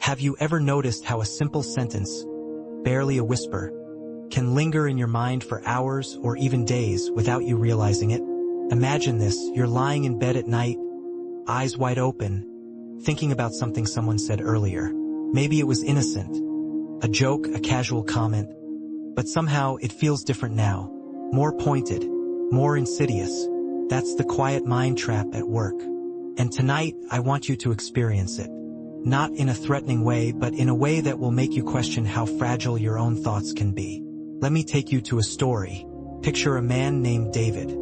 Have you ever noticed how a simple sentence, barely a whisper, can linger in your mind for hours or even days without you realizing it? Imagine this, you're lying in bed at night, eyes wide open, thinking about something someone said earlier. Maybe it was innocent, a joke, a casual comment, but somehow it feels different now, more pointed, more insidious. That's the quiet mind trap at work. And tonight, I want you to experience it. Not in a threatening way, but in a way that will make you question how fragile your own thoughts can be. Let me take you to a story. Picture a man named David.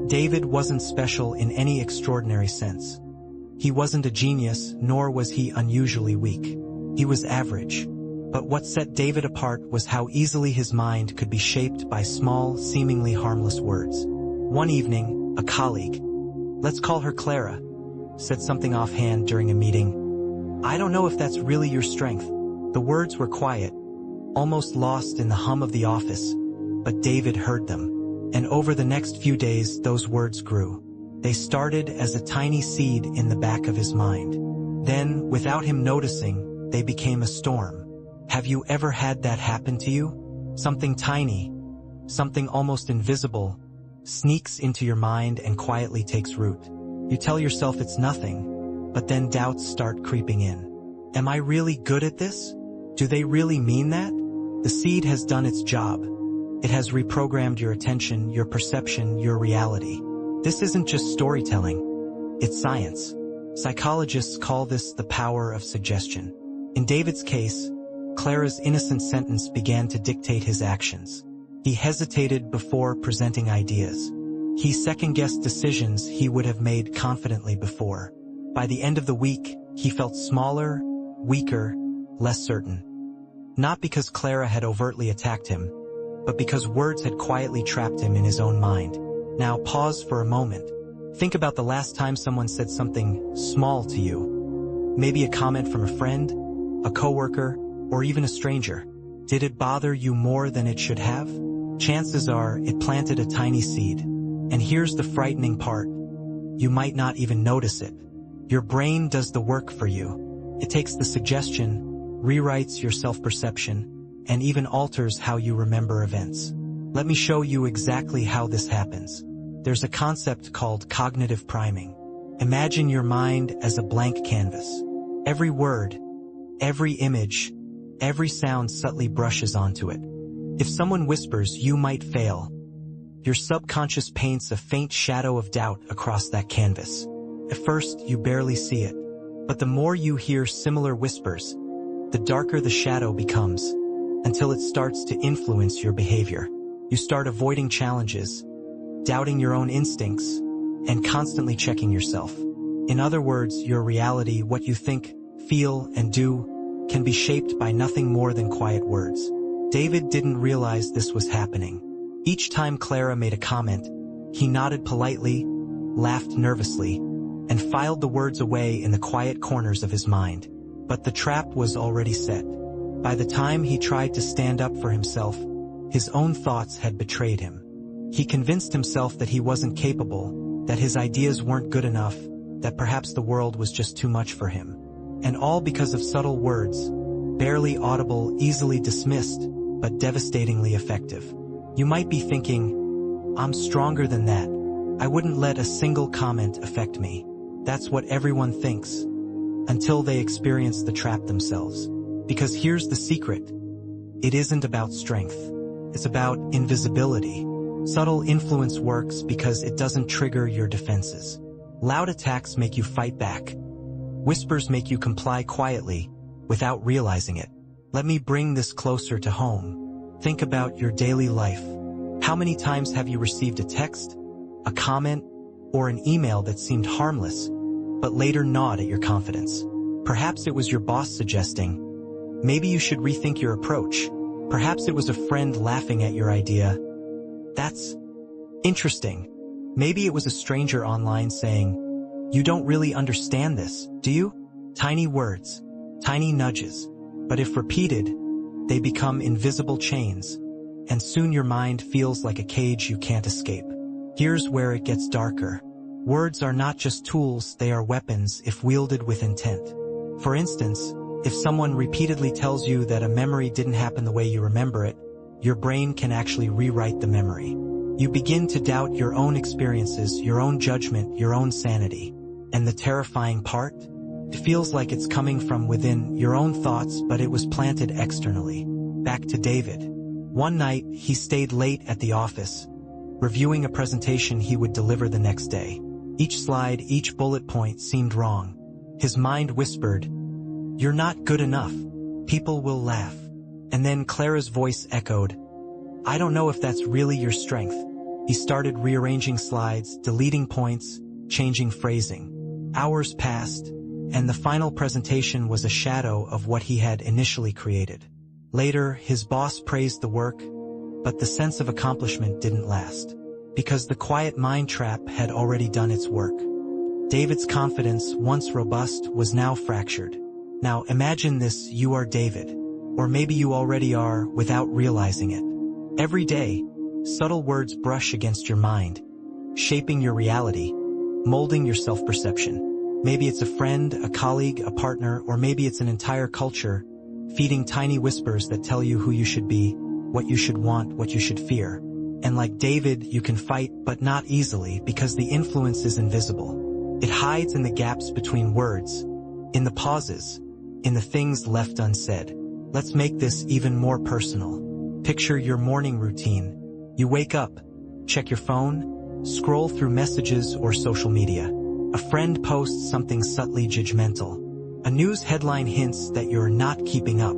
David wasn't special in any extraordinary sense. He wasn't a genius, nor was he unusually weak. He was average. But what set David apart was how easily his mind could be shaped by small, seemingly harmless words. One evening, a colleague, let's call her Clara, said something offhand during a meeting. "I don't know if that's really your strength." The words were quiet, almost lost in the hum of the office, but David heard them. And over the next few days, those words grew. They started as a tiny seed in the back of his mind. Then, without him noticing, they became a storm. Have you ever had that happen to you? Something tiny, something almost invisible, sneaks into your mind and quietly takes root. You tell yourself it's nothing, but then doubts start creeping in. Am I really good at this? Do they really mean that? The seed has done its job. It has reprogrammed your attention, your perception, your reality. This isn't just storytelling. It's science. Psychologists call this the power of suggestion. In David's case, Clara's innocent sentence began to dictate his actions. He hesitated before presenting ideas. He second-guessed decisions he would have made confidently before. By the end of the week, he felt smaller, weaker, less certain. Not because Clara had overtly attacked him, but because words had quietly trapped him in his own mind. Now pause for a moment. Think about the last time someone said something small to you. Maybe a comment from a friend, a coworker, or even a stranger. Did it bother you more than it should have? Chances are it planted a tiny seed. And here's the frightening part. You might not even notice it. Your brain does the work for you. It takes the suggestion, rewrites your self-perception, and even alters how you remember events. Let me show you exactly how this happens. There's a concept called cognitive priming. Imagine your mind as a blank canvas. Every word, every image, every sound subtly brushes onto it. If someone whispers, "You might fail," your subconscious paints a faint shadow of doubt across that canvas. At first, you barely see it, but the more you hear similar whispers, the darker the shadow becomes, until it starts to influence your behavior. You start avoiding challenges, doubting your own instincts, and constantly checking yourself. In other words, your reality, what you think, feel, and do, can be shaped by nothing more than quiet words. David didn't realize this was happening. Each time Clara made a comment, he nodded politely, laughed nervously, and filed the words away in the quiet corners of his mind. But the trap was already set. By the time he tried to stand up for himself, his own thoughts had betrayed him. He convinced himself that he wasn't capable, that his ideas weren't good enough, that perhaps the world was just too much for him. And all because of subtle words, barely audible, easily dismissed, but devastatingly effective. You might be thinking, "I'm stronger than that. I wouldn't let a single comment affect me." That's what everyone thinks, until they experience the trap themselves. Because here's the secret. It isn't about strength. It's about invisibility. Subtle influence works because it doesn't trigger your defenses. Loud attacks make you fight back. Whispers make you comply quietly, without realizing it. Let me bring this closer to home. Think about your daily life. How many times have you received a text, a comment, or an email that seemed harmless, but later gnawed at your confidence? Perhaps it was your boss suggesting, "Maybe you should rethink your approach." Perhaps it was a friend laughing at your idea. "That's interesting." Maybe it was a stranger online saying, "You don't really understand this, do you?" Tiny words, tiny nudges, but if repeated, they become invisible chains, and soon your mind feels like a cage you can't escape. Here's where it gets darker. Words are not just tools, they are weapons if wielded with intent. For instance, If someone repeatedly tells you that a memory didn't happen the way you remember it, your brain can actually rewrite the memory. You begin to doubt your own experiences, your own judgment, your own sanity. And the terrifying part? It feels like it's coming from within your own thoughts, but it was planted externally. Back to David. One night, he stayed late at the office, reviewing a presentation he would deliver the next day. Each slide, each bullet point seemed wrong. His mind whispered, "You're not good enough. People will laugh." And then Clara's voice echoed, "I don't know if that's really your strength." He started rearranging slides, deleting points, changing phrasing. Hours passed, and the final presentation was a shadow of what he had initially created. Later, his boss praised the work, but the sense of accomplishment didn't last, because the quiet mind trap had already done its work. David's confidence, once robust, was now fractured. Now imagine this: you are David, or maybe you already are without realizing it. Every day, subtle words brush against your mind, shaping your reality, molding your self-perception. Maybe it's a friend, a colleague, a partner, or maybe it's an entire culture, feeding tiny whispers that tell you who you should be, what you should want, what you should fear. And like David, you can fight, but not easily, because the influence is invisible. It hides in the gaps between words, in the pauses, in the things left unsaid. Let's make this even more personal. Picture your morning routine. You wake up, check your phone, scroll through messages or social media. A friend posts something subtly judgmental. A news headline hints that you're not keeping up.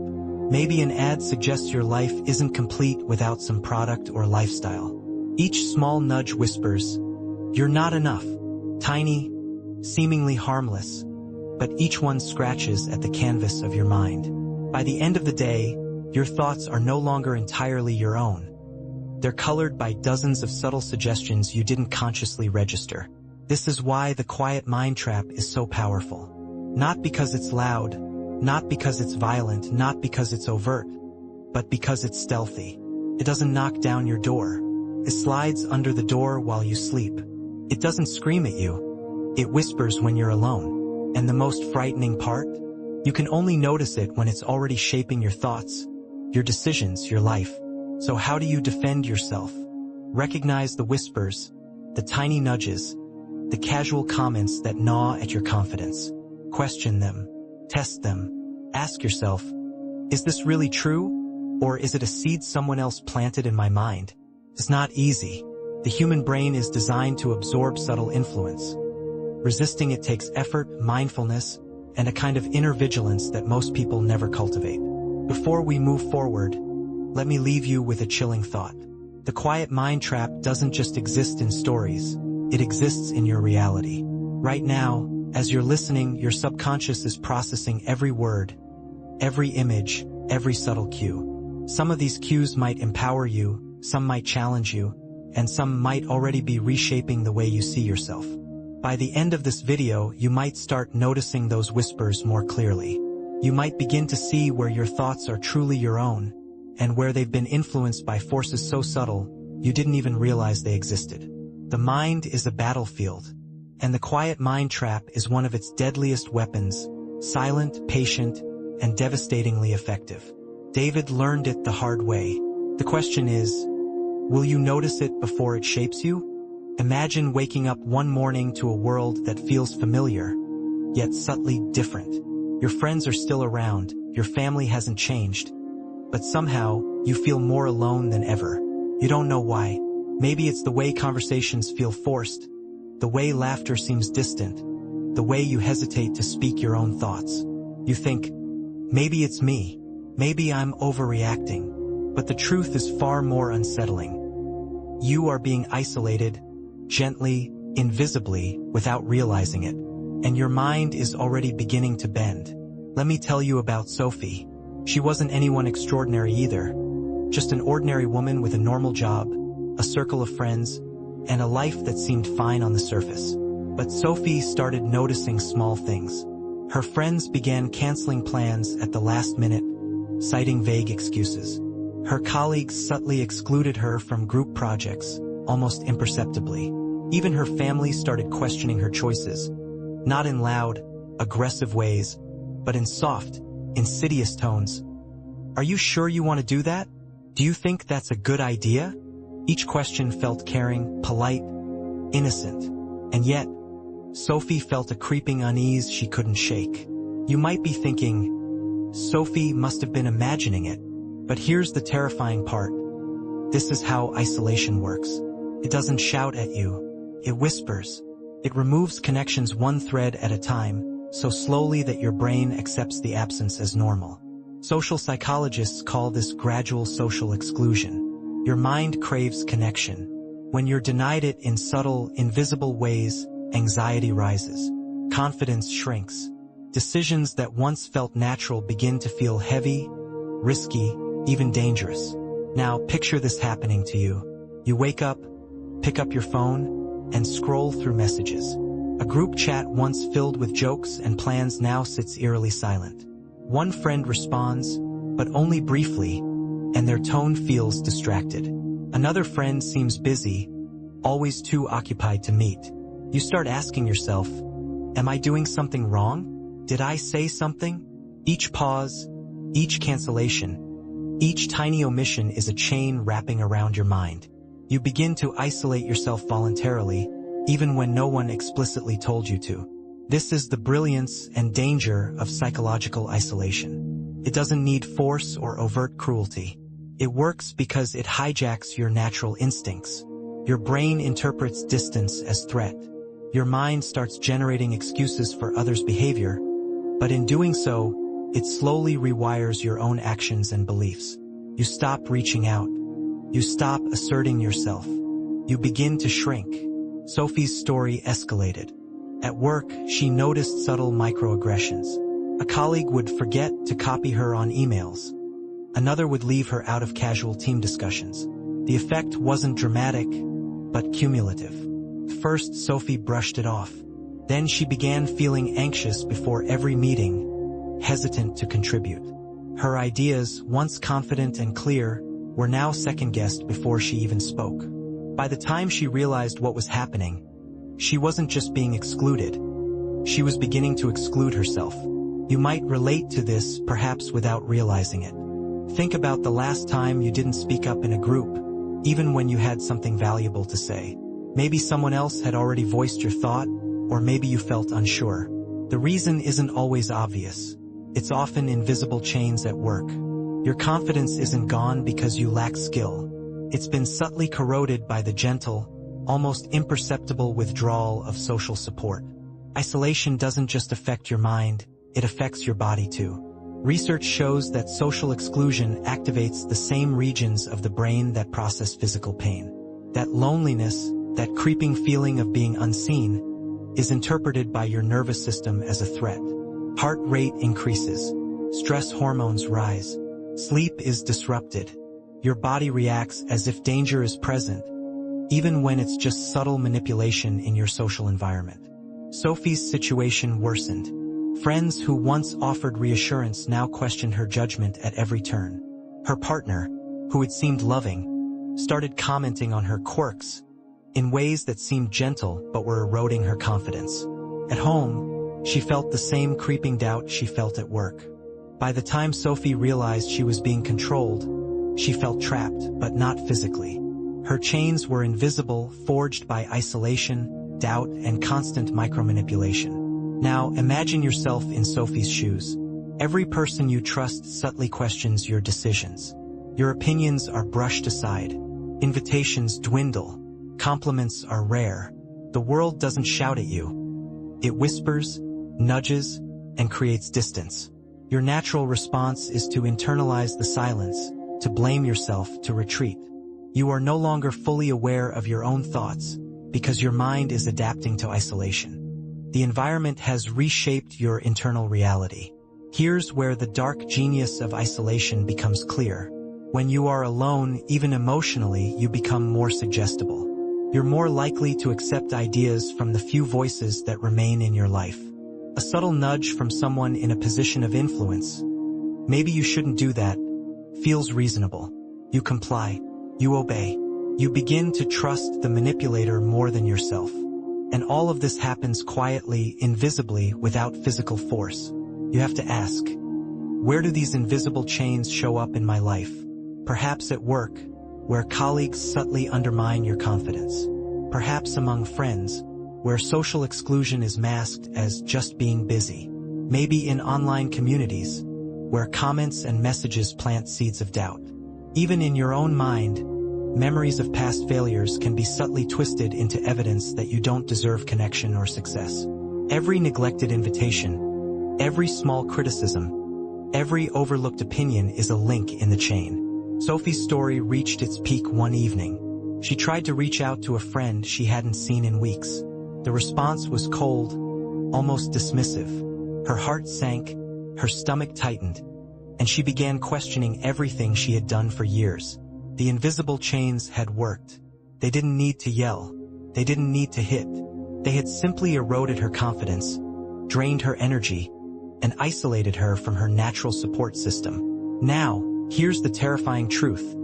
Maybe an ad suggests your life isn't complete without some product or lifestyle. Each small nudge whispers, "You're not enough." Tiny, seemingly harmless, but each one scratches at the canvas of your mind. By the end of the day, your thoughts are no longer entirely your own. They're colored by dozens of subtle suggestions you didn't consciously register. This is why the quiet mind trap is so powerful. Not because it's loud, not because it's violent, not because it's overt, but because it's stealthy. It doesn't knock down your door. It slides under the door while you sleep. It doesn't scream at you. It whispers when you're alone. And the most frightening part? You can only notice it when it's already shaping your thoughts, your decisions, your life. So how do you defend yourself? Recognize the whispers, the tiny nudges, the casual comments that gnaw at your confidence. Question them, test them, ask yourself, is this really true? Or is it a seed someone else planted in my mind? It's not easy. The human brain is designed to absorb subtle influence. Resisting it takes effort, mindfulness, and a kind of inner vigilance that most people never cultivate. Before we move forward, let me leave you with a chilling thought. The quiet mind trap doesn't just exist in stories, it exists in your reality. Right now, as you're listening, your subconscious is processing every word, every image, every subtle cue. Some of these cues might empower you, some might challenge you, and some might already be reshaping the way you see yourself. By the end of this video, you might start noticing those whispers more clearly. You might begin to see where your thoughts are truly your own, and where they've been influenced by forces so subtle, you didn't even realize they existed. The mind is a battlefield, and the quiet mind trap is one of its deadliest weapons, silent, patient, and devastatingly effective. David learned it the hard way. The question is, will you notice it before it shapes you? Imagine waking up one morning to a world that feels familiar, yet subtly different. Your friends are still around, your family hasn't changed, but somehow, you feel more alone than ever. You don't know why. Maybe it's the way conversations feel forced, the way laughter seems distant, the way you hesitate to speak your own thoughts. You think, maybe it's me, maybe I'm overreacting, but the truth is far more unsettling. You are being isolated, gently, invisibly, without realizing it, and your mind is already beginning to bend. Let me tell you about Sophie. She wasn't anyone extraordinary either, just an ordinary woman with a normal job, a circle of friends, and a life that seemed fine on the surface. But Sophie started noticing small things. Her friends began canceling plans at the last minute, citing vague excuses. Her colleagues subtly excluded her from group projects, almost imperceptibly. Even her family started questioning her choices, not in loud, aggressive ways, but in soft, insidious tones. Are you sure you want to do that? Do you think that's a good idea? Each question felt caring, polite, innocent. And yet, Sophie felt a creeping unease she couldn't shake. You might be thinking, Sophie must have been imagining it. But here's the terrifying part. This is how isolation works. It doesn't shout at you. It whispers. It removes connections one thread at a time, so slowly that your brain accepts the absence as normal. Social psychologists call this gradual social exclusion. Your mind craves connection. When you're denied it in subtle, invisible ways, anxiety rises. Confidence shrinks. Decisions that once felt natural begin to feel heavy, risky, even dangerous. Now picture this happening to you. You wake up, pick up your phone, and scroll through messages. A group chat once filled with jokes and plans now sits eerily silent. One friend responds, but only briefly, and their tone feels distracted. Another friend seems busy, always too occupied to meet. You start asking yourself, am I doing something wrong? Did I say something? Each pause, each cancellation, each tiny omission is a chain wrapping around your mind. You begin to isolate yourself voluntarily, even when no one explicitly told you to. This is the brilliance and danger of psychological isolation. It doesn't need force or overt cruelty. It works because it hijacks your natural instincts. Your brain interprets distance as threat. Your mind starts generating excuses for others' behavior, but in doing so, it slowly rewires your own actions and beliefs. You stop reaching out. You stop asserting yourself. You begin to shrink. Sophie's story escalated. At work, she noticed subtle microaggressions. A colleague would forget to copy her on emails. Another would leave her out of casual team discussions. The effect wasn't dramatic, but cumulative. First, Sophie brushed it off. Then she began feeling anxious before every meeting, hesitant to contribute. Her ideas, once confident and clear, were now second-guessed before she even spoke. By the time she realized what was happening, she wasn't just being excluded. She was beginning to exclude herself. You might relate to this, perhaps without realizing it. Think about the last time you didn't speak up in a group, even when you had something valuable to say. Maybe someone else had already voiced your thought, or maybe you felt unsure. The reason isn't always obvious. It's often invisible chains at work. Your confidence isn't gone because you lack skill. It's been subtly corroded by the gentle, almost imperceptible withdrawal of social support. Isolation doesn't just affect your mind, it affects your body too. Research shows that social exclusion activates the same regions of the brain that process physical pain. That loneliness, that creeping feeling of being unseen, is interpreted by your nervous system as a threat. Heart rate increases. Stress hormones rise. Sleep is disrupted. Your body reacts as if danger is present, even when it's just subtle manipulation in your social environment. Sophie's situation worsened. Friends who once offered reassurance now questioned her judgment at every turn. Her partner, who had seemed loving, started commenting on her quirks in ways that seemed gentle but were eroding her confidence. At home, she felt the same creeping doubt she felt at work. By the time Sophie realized she was being controlled, she felt trapped, but not physically. Her chains were invisible, forged by isolation, doubt, and constant micromanipulation. Now, imagine yourself in Sophie's shoes. Every person you trust subtly questions your decisions. Your opinions are brushed aside. Invitations dwindle. Compliments are rare. The world doesn't shout at you. It whispers, nudges, and creates distance. Your natural response is to internalize the silence, to blame yourself, to retreat. You are no longer fully aware of your own thoughts because your mind is adapting to isolation. The environment has reshaped your internal reality. Here's where the dark genius of isolation becomes clear. When you are alone, even emotionally, you become more suggestible. You're more likely to accept ideas from the few voices that remain in your life. A subtle nudge from someone in a position of influence, maybe you shouldn't do that, feels reasonable. You comply. You obey. You begin to trust the manipulator more than yourself. And all of this happens quietly, invisibly, without physical force. You have to ask, Where do these invisible chains show up in my life? Perhaps at work, where colleagues subtly undermine your confidence. Perhaps among friends, where social exclusion is masked as just being busy. Maybe in online communities, where comments and messages plant seeds of doubt. Even in your own mind, memories of past failures can be subtly twisted into evidence that you don't deserve connection or success. Every neglected invitation, every small criticism, every overlooked opinion is a link in the chain. Sophie's story reached its peak one evening. She tried to reach out to a friend she hadn't seen in weeks. The response was cold, almost dismissive. Her heart sank, her stomach tightened, and she began questioning everything she had done for years. The invisible chains had worked. They didn't need to yell. They didn't need to hit. They had simply eroded her confidence, drained her energy, and isolated her from her natural support system. Now, here's the terrifying truth.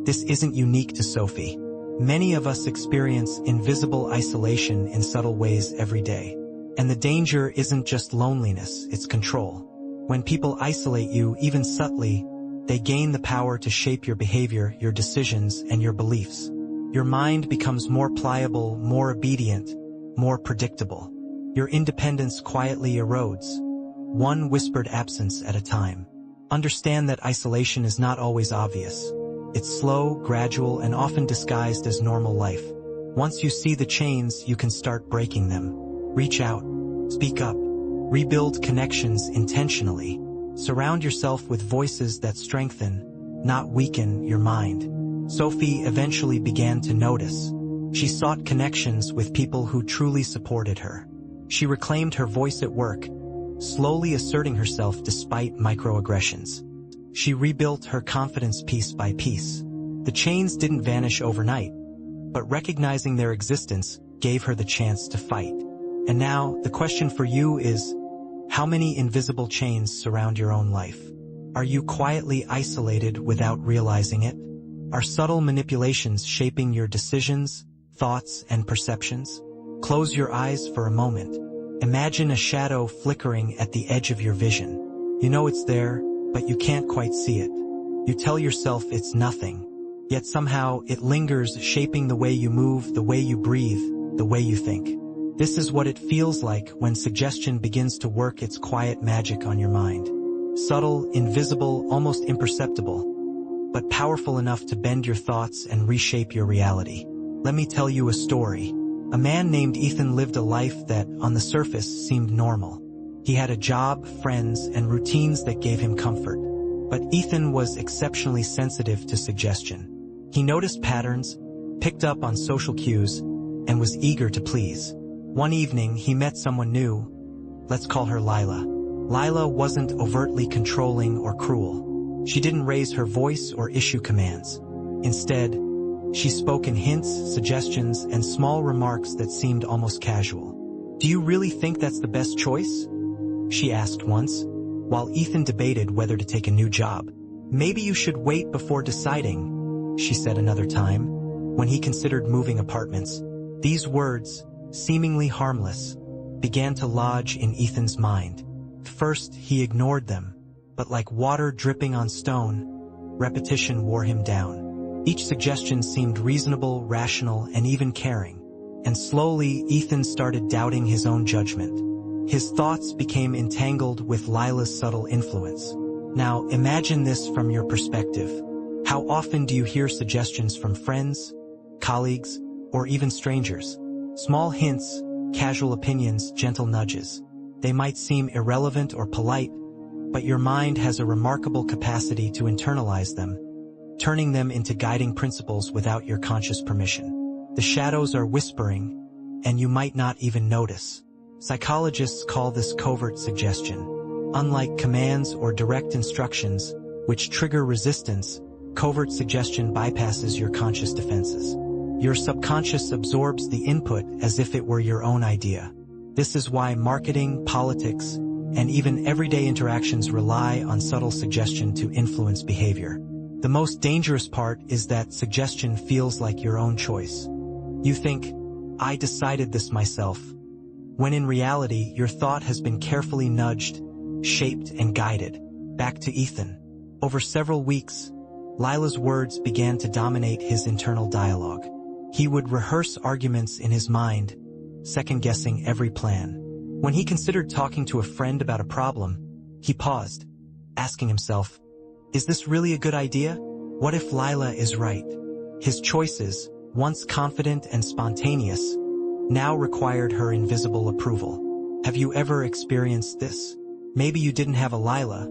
This isn't unique to Sophie. Many of us experience invisible isolation in subtle ways every day. And the danger isn't just loneliness, it's control. When people isolate you, even subtly, they gain the power to shape your behavior, your decisions, and your beliefs. Your mind becomes more pliable, more obedient, more predictable. Your independence quietly erodes, one whispered absence at a time. Understand that isolation is not always obvious. It's slow, gradual, and often disguised as normal life. Once you see the chains, you can start breaking them. Reach out, speak up, rebuild connections intentionally. Surround yourself with voices that strengthen, not weaken, your mind. Sophie eventually began to notice. She sought connections with people who truly supported her. She reclaimed her voice at work, slowly asserting herself despite microaggressions. She rebuilt her confidence piece by piece. The chains didn't vanish overnight, but recognizing their existence gave her the chance to fight. And now, the question for you is, how many invisible chains surround your own life? Are you quietly isolated without realizing it? Are subtle manipulations shaping your decisions, thoughts, and perceptions? Close your eyes for a moment. Imagine a shadow flickering at the edge of your vision. You know it's there, but you can't quite see it. You tell yourself it's nothing, yet somehow it lingers, shaping the way you move, the way you breathe, the way you think. This is what it feels like when suggestion begins to work its quiet magic on your mind. Subtle, invisible, almost imperceptible, but powerful enough to bend your thoughts and reshape your reality. Let me tell you a story. A man named Ethan lived a life that, on the surface, seemed normal. He had a job, friends, and routines that gave him comfort. But Ethan was exceptionally sensitive to suggestion. He noticed patterns, picked up on social cues, and was eager to please. One evening, he met someone new. Let's call her Lila. Lila wasn't overtly controlling or cruel. She didn't raise her voice or issue commands. Instead, she spoke in hints, suggestions, and small remarks that seemed almost casual. "Do you really think that's the best choice?" she asked once, while Ethan debated whether to take a new job. "Maybe you should wait before deciding," she said another time, when he considered moving apartments. These words, seemingly harmless, began to lodge in Ethan's mind. First, he ignored them, but like water dripping on stone, repetition wore him down. Each suggestion seemed reasonable, rational, and even caring. And slowly, Ethan started doubting his own judgment. His thoughts became entangled with Lila's subtle influence. Now, imagine this from your perspective. How often do you hear suggestions from friends, colleagues, or even strangers? Small hints, casual opinions, gentle nudges. They might seem irrelevant or polite, but your mind has a remarkable capacity to internalize them, turning them into guiding principles without your conscious permission. The shadows are whispering, and you might not even notice. Psychologists call this covert suggestion. Unlike commands or direct instructions, which trigger resistance, covert suggestion bypasses your conscious defenses. Your subconscious absorbs the input as if it were your own idea. This is why marketing, politics, and even everyday interactions rely on subtle suggestion to influence behavior. The most dangerous part is that suggestion feels like your own choice. You think, "I decided this myself," when in reality, your thought has been carefully nudged, shaped, and guided. Back to Ethan. Over several weeks, Lila's words began to dominate his internal dialogue. He would rehearse arguments in his mind, second-guessing every plan. When he considered talking to a friend about a problem, he paused, asking himself, is this really a good idea? What if Lila is right? His choices, once confident and spontaneous, now required her invisible approval. Have you ever experienced this? Maybe you didn't have a Lila,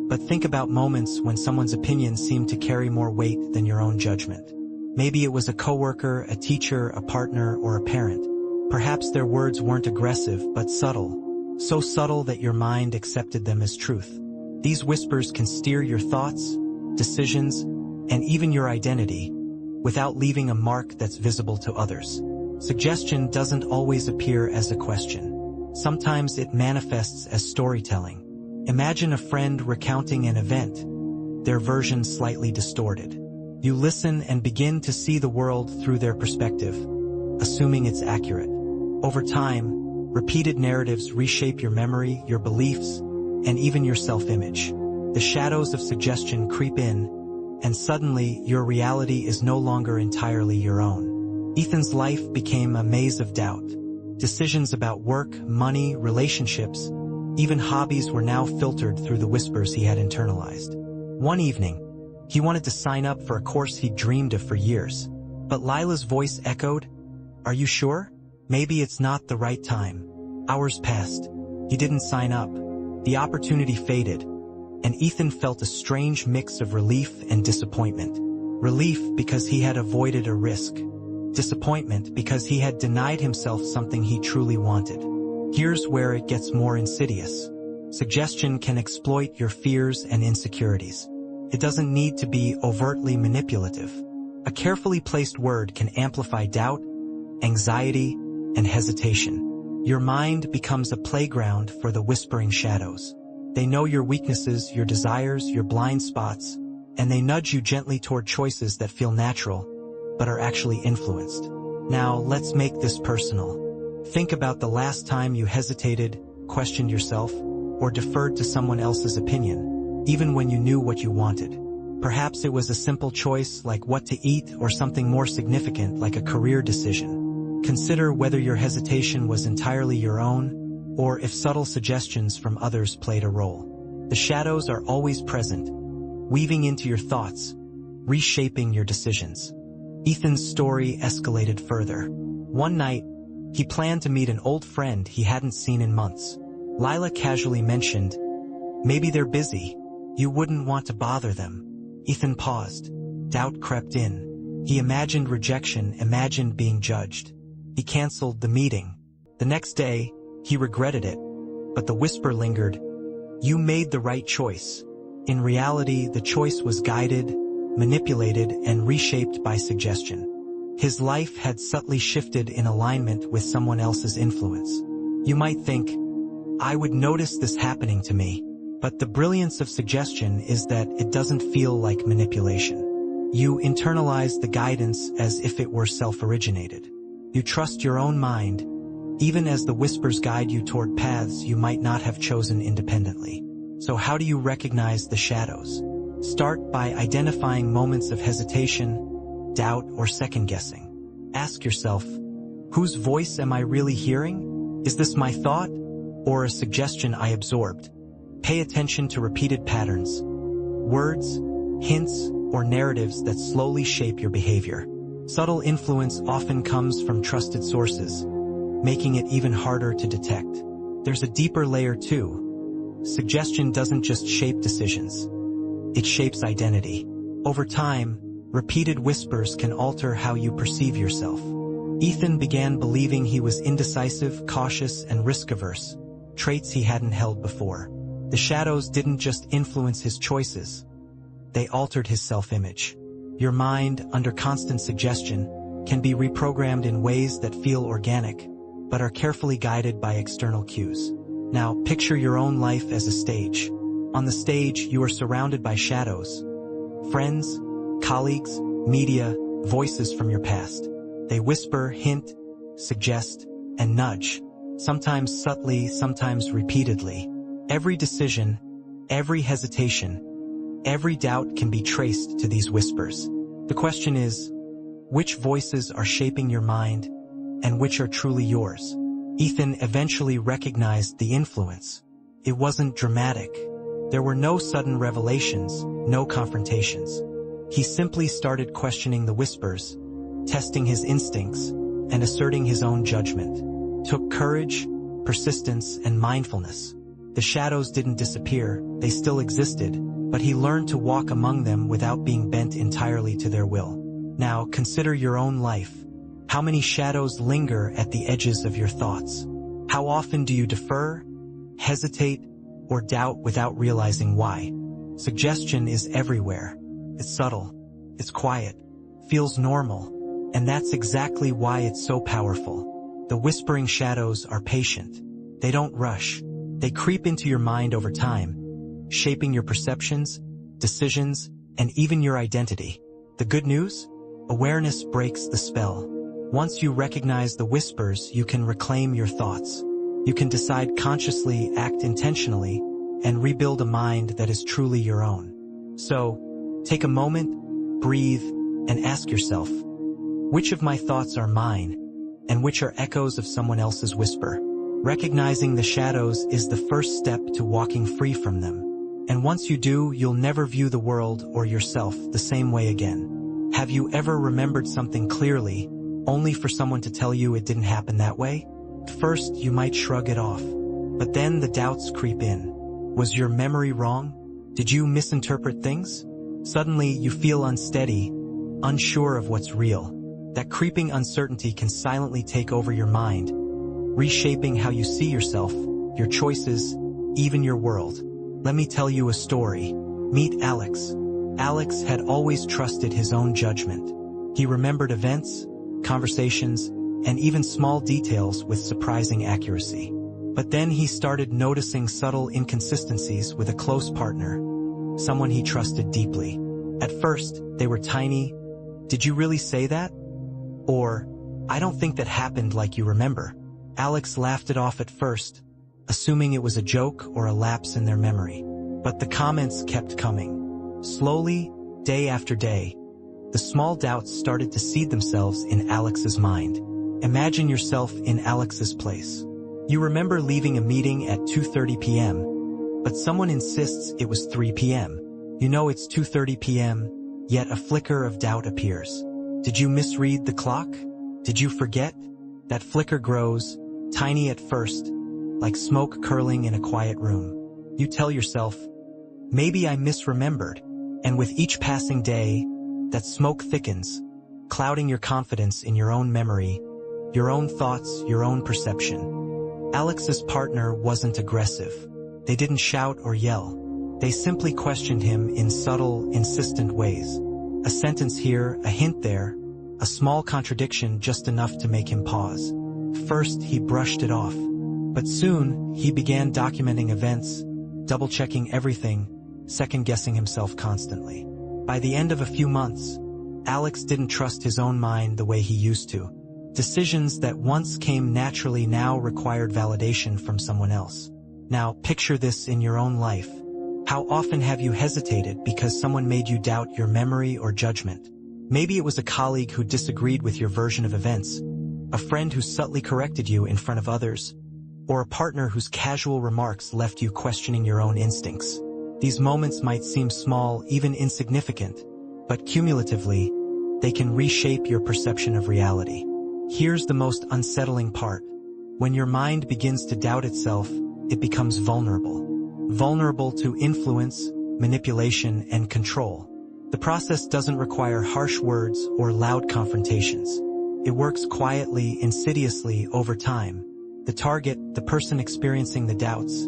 but think about moments when someone's opinion seemed to carry more weight than your own judgment. Maybe it was a coworker, a teacher, a partner, or a parent. Perhaps their words weren't aggressive, but subtle. So subtle that your mind accepted them as truth. These whispers can steer your thoughts, decisions, and even your identity, without leaving a mark that's visible to others. Suggestion doesn't always appear as a question. Sometimes it manifests as storytelling. Imagine a friend recounting an event, their version slightly distorted. You listen and begin to see the world through their perspective, assuming it's accurate. Over time, repeated narratives reshape your memory, your beliefs, and even your self-image. The shadows of suggestion creep in, and suddenly your reality is no longer entirely your own. Ethan's life became a maze of doubt. Decisions about work, money, relationships, even hobbies were now filtered through the whispers he had internalized. One evening, he wanted to sign up for a course he'd dreamed of for years. But Lila's voice echoed, "Are you sure? Maybe it's not the right time." Hours passed. He didn't sign up. The opportunity faded, and Ethan felt a strange mix of relief and disappointment. Relief because he had avoided a risk. Disappointment because he had denied himself something he truly wanted. Here's where it gets more insidious. Suggestion can exploit your fears and insecurities. It doesn't need to be overtly manipulative. A carefully placed word can amplify doubt, anxiety, and hesitation. Your mind becomes a playground for the whispering shadows. They know your weaknesses, your desires, your blind spots, and they nudge you gently toward choices that feel natural, but are actually influenced. Now, let's make this personal. Think about the last time you hesitated, questioned yourself, or deferred to someone else's opinion, even when you knew what you wanted. Perhaps it was a simple choice like what to eat or something more significant like a career decision. Consider whether your hesitation was entirely your own, or if subtle suggestions from others played a role. The shadows are always present, weaving into your thoughts, reshaping your decisions. Ethan's story escalated further. One night, he planned to meet an old friend he hadn't seen in months. Lila casually mentioned, "Maybe they're busy. You wouldn't want to bother them." Ethan paused. Doubt crept in. He imagined rejection, imagined being judged. He canceled the meeting. The next day, he regretted it, but the whisper lingered, "You made the right choice." In reality, the choice was guided, manipulated, and reshaped by suggestion. His life had subtly shifted in alignment with someone else's influence. You might think, "I would notice this happening to me." But the brilliance of suggestion is that it doesn't feel like manipulation. You internalize the guidance as if it were self-originated. You trust your own mind, even as the whispers guide you toward paths you might not have chosen independently. So how do you recognize the shadows? Start by identifying moments of hesitation, doubt, or second-guessing. Ask yourself, whose voice am I really hearing? Is this my thought, or a suggestion I absorbed? Pay attention to repeated patterns, words, hints, or narratives that slowly shape your behavior. Subtle influence often comes from trusted sources, making it even harder to detect. There's a deeper layer too. Suggestion doesn't just shape decisions. It shapes identity. Over time, repeated whispers can alter how you perceive yourself. Ethan began believing he was indecisive, cautious, and risk-averse, traits he hadn't held before. The shadows didn't just influence his choices, they altered his self-image. Your mind, under constant suggestion, can be reprogrammed in ways that feel organic, but are carefully guided by external cues. Now, picture your own life as a stage. On the stage, you are surrounded by shadows. Friends, colleagues, media, voices from your past. They whisper, hint, suggest, and nudge, sometimes subtly, sometimes repeatedly. Every decision, Every hesitation, every doubt can be traced to these whispers. The question is, which voices are shaping your mind and which are truly yours? Ethan eventually recognized the influence. It wasn't dramatic. There were no sudden revelations, no confrontations. He simply started questioning the whispers, testing his instincts, and asserting his own judgment. Took courage, persistence, and mindfulness. The shadows didn't disappear, they still existed, but he learned to walk among them without being bent entirely to their will. Now, consider your own life. How many shadows linger at the edges of your thoughts? How often do you defer, hesitate, or doubt without realizing why? Suggestion is everywhere. It's subtle, it's quiet, feels normal, and that's exactly why it's so powerful. The whispering shadows are patient. They don't rush. They creep into your mind over time, shaping your perceptions, decisions, and even your identity. The good news? Awareness breaks the spell. Once you recognize the whispers, you can reclaim your thoughts. You can decide consciously, act intentionally, and rebuild a mind that is truly your own. So, take a moment, breathe, and ask yourself, which of my thoughts are mine, and which are echoes of someone else's whisper? Recognizing the shadows is the first step to walking free from them. And once you do, you'll never view the world or yourself the same way again. Have you ever remembered something clearly, only for someone to tell you it didn't happen that way? At first, you might shrug it off. But then the doubts creep in. Was your memory wrong? Did you misinterpret things? Suddenly, you feel unsteady, unsure of what's real. That creeping uncertainty can silently take over your mind, reshaping how you see yourself, your choices, even your world. Let me tell you a story. Meet Alex. Alex had always trusted his own judgment. He remembered events, conversations, and even small details with surprising accuracy. But then he started noticing subtle inconsistencies with a close partner, someone he trusted deeply. At first, they were tiny. Did you really say that? Or, I don't think that happened like you remember. Alex laughed it off at first, assuming it was a joke or a lapse in their memory. But the comments kept coming. Slowly, day after day, the small doubts started to seed themselves in Alex's mind. Imagine yourself in Alex's place. You remember leaving a meeting at 2:30 p.m., but someone insists it was 3 p.m. You know it's 2:30 p.m., yet a flicker of doubt appears. Did you misread the clock? Did you forget? That flicker grows, tiny at first, like smoke curling in a quiet room. You tell yourself, maybe I misremembered, and with each passing day, that smoke thickens, clouding your confidence in your own memory, your own thoughts, your own perception. Alex's partner wasn't aggressive. They didn't shout or yell. They simply questioned him in subtle, insistent ways. A sentence here, a hint there, a small contradiction just enough to make him pause. First, he brushed it off. But soon, he began documenting events, double-checking everything, second-guessing himself constantly. By the end of a few months, Alex didn't trust his own mind the way he used to. Decisions that once came naturally now required validation from someone else. Now, picture this in your own life. How often have you hesitated because someone made you doubt your memory or judgment? Maybe it was a colleague who disagreed with your version of events, a friend who subtly corrected you in front of others, or a partner whose casual remarks left you questioning your own instincts. These moments might seem small, even insignificant, but cumulatively, they can reshape your perception of reality. Here's the most unsettling part. When your mind begins to doubt itself, it becomes vulnerable. Vulnerable to influence, manipulation, and control. The process doesn't require harsh words or loud confrontations. It works quietly, insidiously over time. The target, the person experiencing the doubts,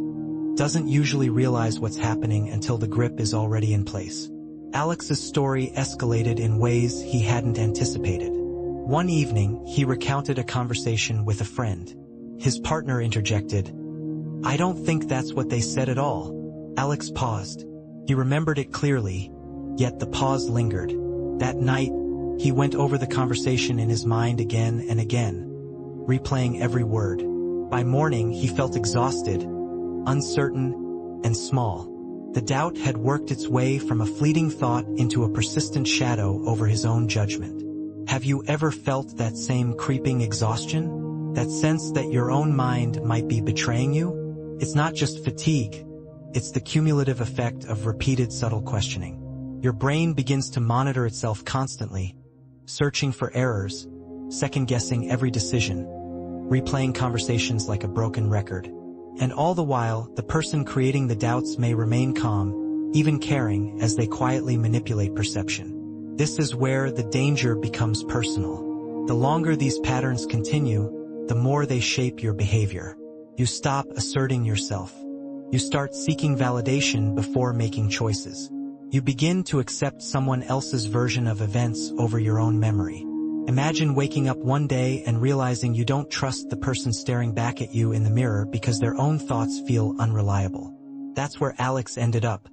doesn't usually realize what's happening until the grip is already in place. Alex's story escalated in ways he hadn't anticipated. One evening, he recounted a conversation with a friend. His partner interjected, "I don't think that's what they said at all." Alex paused. He remembered it clearly, yet the pause lingered. That night, he went over the conversation in his mind again and again, replaying every word. By morning, he felt exhausted, uncertain, and small. The doubt had worked its way from a fleeting thought into a persistent shadow over his own judgment. Have you ever felt that same creeping exhaustion? That sense that your own mind might be betraying you? It's not just fatigue. It's the cumulative effect of repeated subtle questioning. Your brain begins to monitor itself constantly, searching for errors, second-guessing every decision, replaying conversations like a broken record. And all the while, the person creating the doubts may remain calm, even caring, as they quietly manipulate perception. This is where the danger becomes personal. The longer these patterns continue, the more they shape your behavior. You stop asserting yourself. You start seeking validation before making choices. You begin to accept someone else's version of events over your own memory. Imagine waking up one day and realizing you don't trust the person staring back at you in the mirror because their own thoughts feel unreliable. That's where Alex ended up,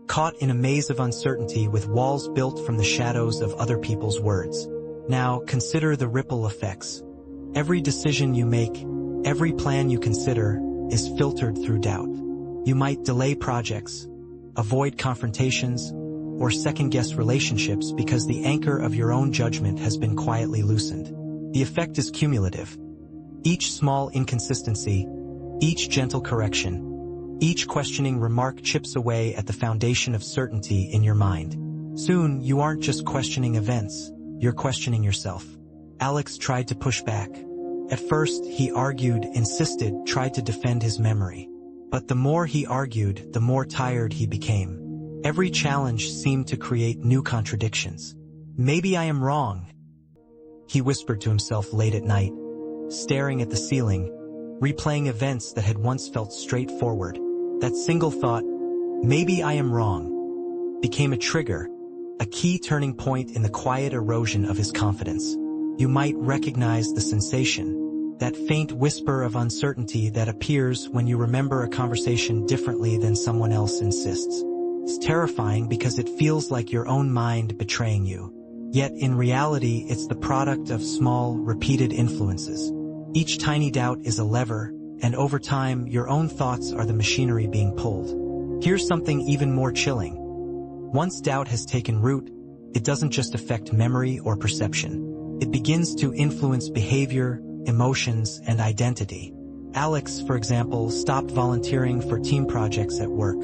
caught in a maze of uncertainty with walls built from the shadows of other people's words. Now, consider the ripple effects. Every decision you make, every plan you consider, is filtered through doubt. You might delay projects, avoid confrontations, or second-guess relationships because the anchor of your own judgment has been quietly loosened. The effect is cumulative. Each small inconsistency, each gentle correction, each questioning remark chips away at the foundation of certainty in your mind. Soon, you aren't just questioning events, you're questioning yourself. Alex tried to push back. At first, he argued, insisted, tried to defend his memory. But the more he argued, the more tired he became. Every challenge seemed to create new contradictions. Maybe I am wrong, he whispered to himself late at night, staring at the ceiling, replaying events that had once felt straightforward. That single thought, maybe I am wrong, became a trigger, a key turning point in the quiet erosion of his confidence. You might recognize the sensation, that faint whisper of uncertainty that appears when you remember a conversation differently than someone else insists. It's terrifying because it feels like your own mind betraying you. Yet in reality, it's the product of small, repeated influences. Each tiny doubt is a lever, and over time, your own thoughts are the machinery being pulled. Here's something even more chilling. Once doubt has taken root, it doesn't just affect memory or perception. It begins to influence behavior, emotions, and identity. Alex, for example, stopped volunteering for team projects at work.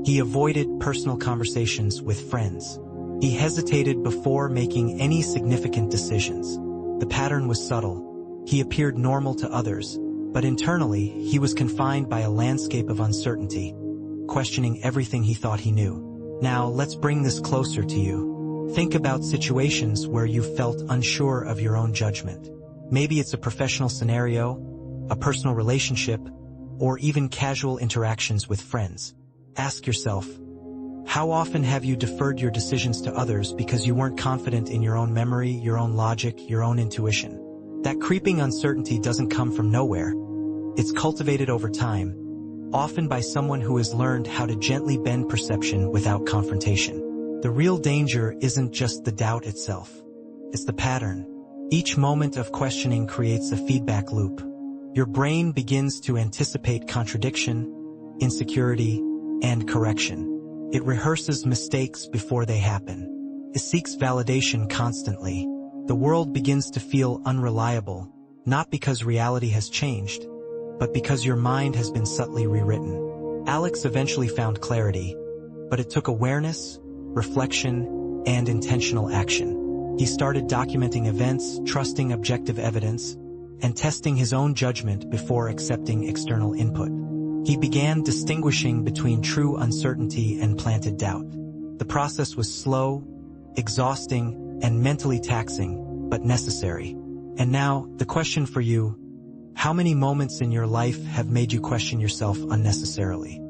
He avoided personal conversations with friends. He hesitated before making any significant decisions. The pattern was subtle. He appeared normal to others, but internally, he was confined by a landscape of uncertainty, questioning everything he thought he knew. Now, let's bring this closer to you. Think about situations where you felt unsure of your own judgment. Maybe it's a professional scenario, a personal relationship, or even casual interactions with friends. Ask yourself, how often have you deferred your decisions to others because you weren't confident in your own memory, your own logic, your own intuition? That creeping uncertainty doesn't come from nowhere. It's cultivated over time, often by someone who has learned how to gently bend perception without confrontation. The real danger isn't just the doubt itself. It's the pattern. Each moment of questioning creates a feedback loop. Your brain begins to anticipate contradiction, insecurity, and correction. It rehearses mistakes before they happen. It seeks validation constantly. The world begins to feel unreliable, not because reality has changed, but because your mind has been subtly rewritten. Alex eventually found clarity, but it took awareness, reflection, and intentional action. He started documenting events, trusting objective evidence, and testing his own judgment before accepting external input. He began distinguishing between true uncertainty and planted doubt. The process was slow, exhausting, and mentally taxing, but necessary. And now, the question for you: how many moments in your life have made you question yourself unnecessarily?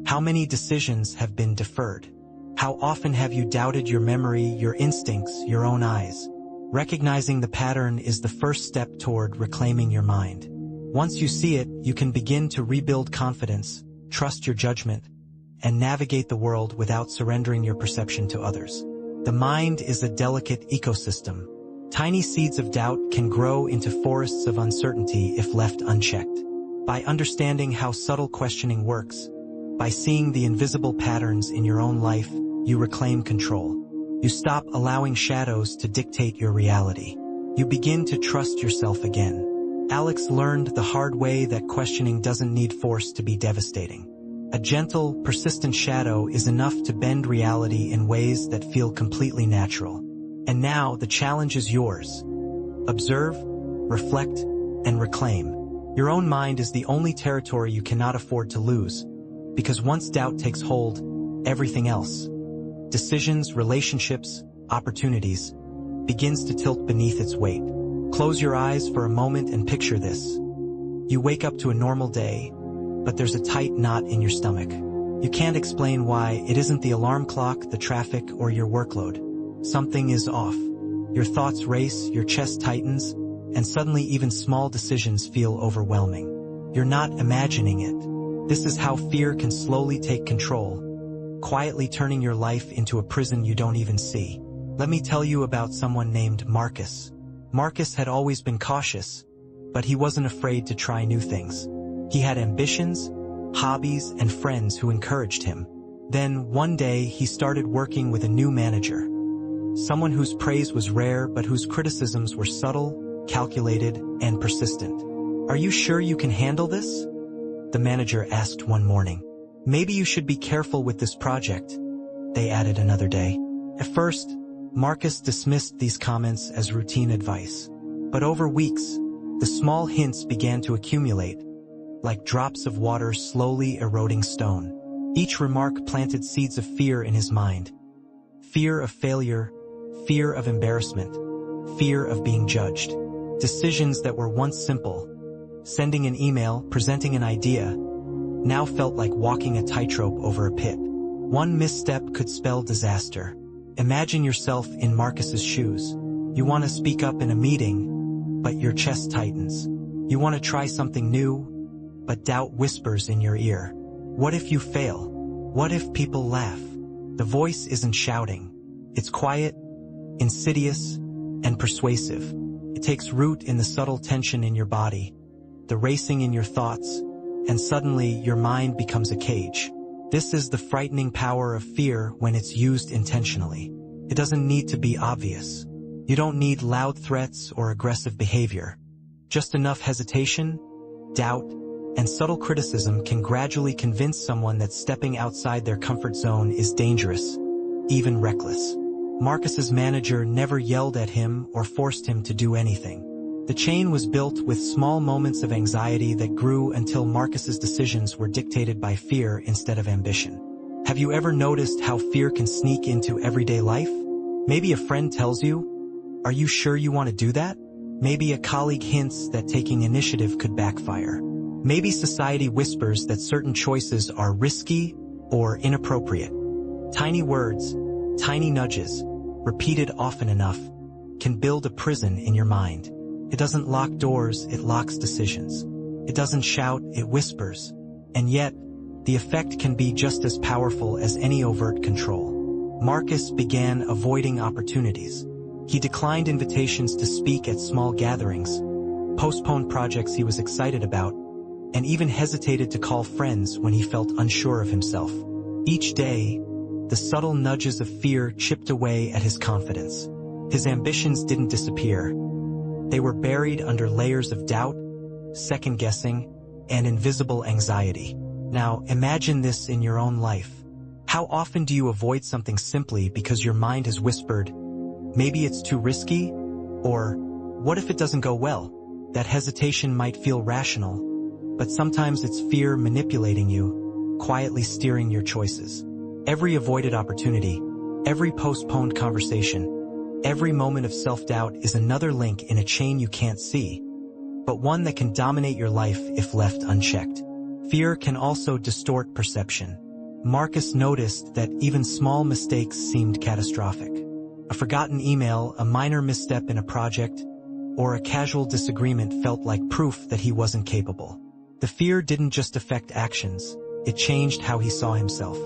How many decisions have been deferred? How often have you doubted your memory, your instincts, your own eyes? Recognizing the pattern is the first step toward reclaiming your mind. Once you see it, you can begin to rebuild confidence, trust your judgment, and navigate the world without surrendering your perception to others. The mind is a delicate ecosystem. Tiny seeds of doubt can grow into forests of uncertainty if left unchecked. By understanding how subtle questioning works, By seeing the invisible patterns in your own life, you reclaim control. You stop allowing shadows to dictate your reality. You begin to trust yourself again. Alex learned the hard way that questioning doesn't need force to be devastating. A gentle, persistent shadow is enough to bend reality in ways that feel completely natural. And now the challenge is yours. Observe, reflect, and reclaim. Your own mind is the only territory you cannot afford to lose, because once doubt takes hold, everything else, decisions, relationships, opportunities, begins to tilt beneath its weight. Close your eyes for a moment and picture this. You wake up to a normal day, but there's a tight knot in your stomach. You can't explain why. It isn't the alarm clock, the traffic, or your workload. Something is off. Your thoughts race, your chest tightens, and suddenly even small decisions feel overwhelming. You're not imagining it. This is how fear can slowly take control, quietly turning your life into a prison you don't even see. Let me tell you about someone named Marcus. Marcus had always been cautious, but he wasn't afraid to try new things. He had ambitions, hobbies, and friends who encouraged him. Then, one day, he started working with a new manager. Someone whose praise was rare but whose criticisms were subtle, calculated, and persistent. "Are you sure you can handle this?" the manager asked one morning. "Maybe you should be careful with this project," they added another day. At first, Marcus dismissed these comments as routine advice. But over weeks, the small hints began to accumulate, like drops of water slowly eroding stone. Each remark planted seeds of fear in his mind. Fear of failure, fear of embarrassment, fear of being judged. Decisions that were once simple, sending an email, presenting an idea, now felt like walking a tightrope over a pit. One misstep could spell disaster. Imagine yourself in Marcus's shoes. You want to speak up in a meeting, but your chest tightens. You want to try something new, but doubt whispers in your ear. What if you fail? What if people laugh? The voice isn't shouting. It's quiet, insidious, and persuasive. It takes root in the subtle tension in your body, the racing in your thoughts, and suddenly your mind becomes a cage. This is the frightening power of fear when it's used intentionally. It doesn't need to be obvious. You don't need loud threats or aggressive behavior. Just enough hesitation, doubt, and subtle criticism can gradually convince someone that stepping outside their comfort zone is dangerous, even reckless. Marcus's manager never yelled at him or forced him to do anything. The chain was built with small moments of anxiety that grew until Marcus's decisions were dictated by fear instead of ambition. Have you ever noticed how fear can sneak into everyday life? Maybe a friend tells you, "Are you sure you want to do that?" Maybe a colleague hints that taking initiative could backfire. Maybe society whispers that certain choices are risky or inappropriate. Tiny words, tiny nudges, repeated often enough, can build a prison in your mind. It doesn't lock doors, it locks decisions. It doesn't shout, it whispers. And yet, the effect can be just as powerful as any overt control. Marcus began avoiding opportunities. He declined invitations to speak at small gatherings, postponed projects he was excited about, and even hesitated to call friends when he felt unsure of himself. Each day, the subtle nudges of fear chipped away at his confidence. His ambitions didn't disappear. They were buried under layers of doubt, second-guessing, and invisible anxiety. Now, imagine this in your own life. How often do you avoid something simply because your mind has whispered, "Maybe it's too risky," or "What if it doesn't go well?" That hesitation might feel rational, but sometimes it's fear manipulating you, quietly steering your choices. Every avoided opportunity, every postponed conversation, every moment of self-doubt is another link in a chain you can't see, but one that can dominate your life if left unchecked. Fear can also distort perception. Marcus noticed that even small mistakes seemed catastrophic. A forgotten email, a minor misstep in a project, or a casual disagreement felt like proof that he wasn't capable. The fear didn't just affect actions, it changed how he saw himself.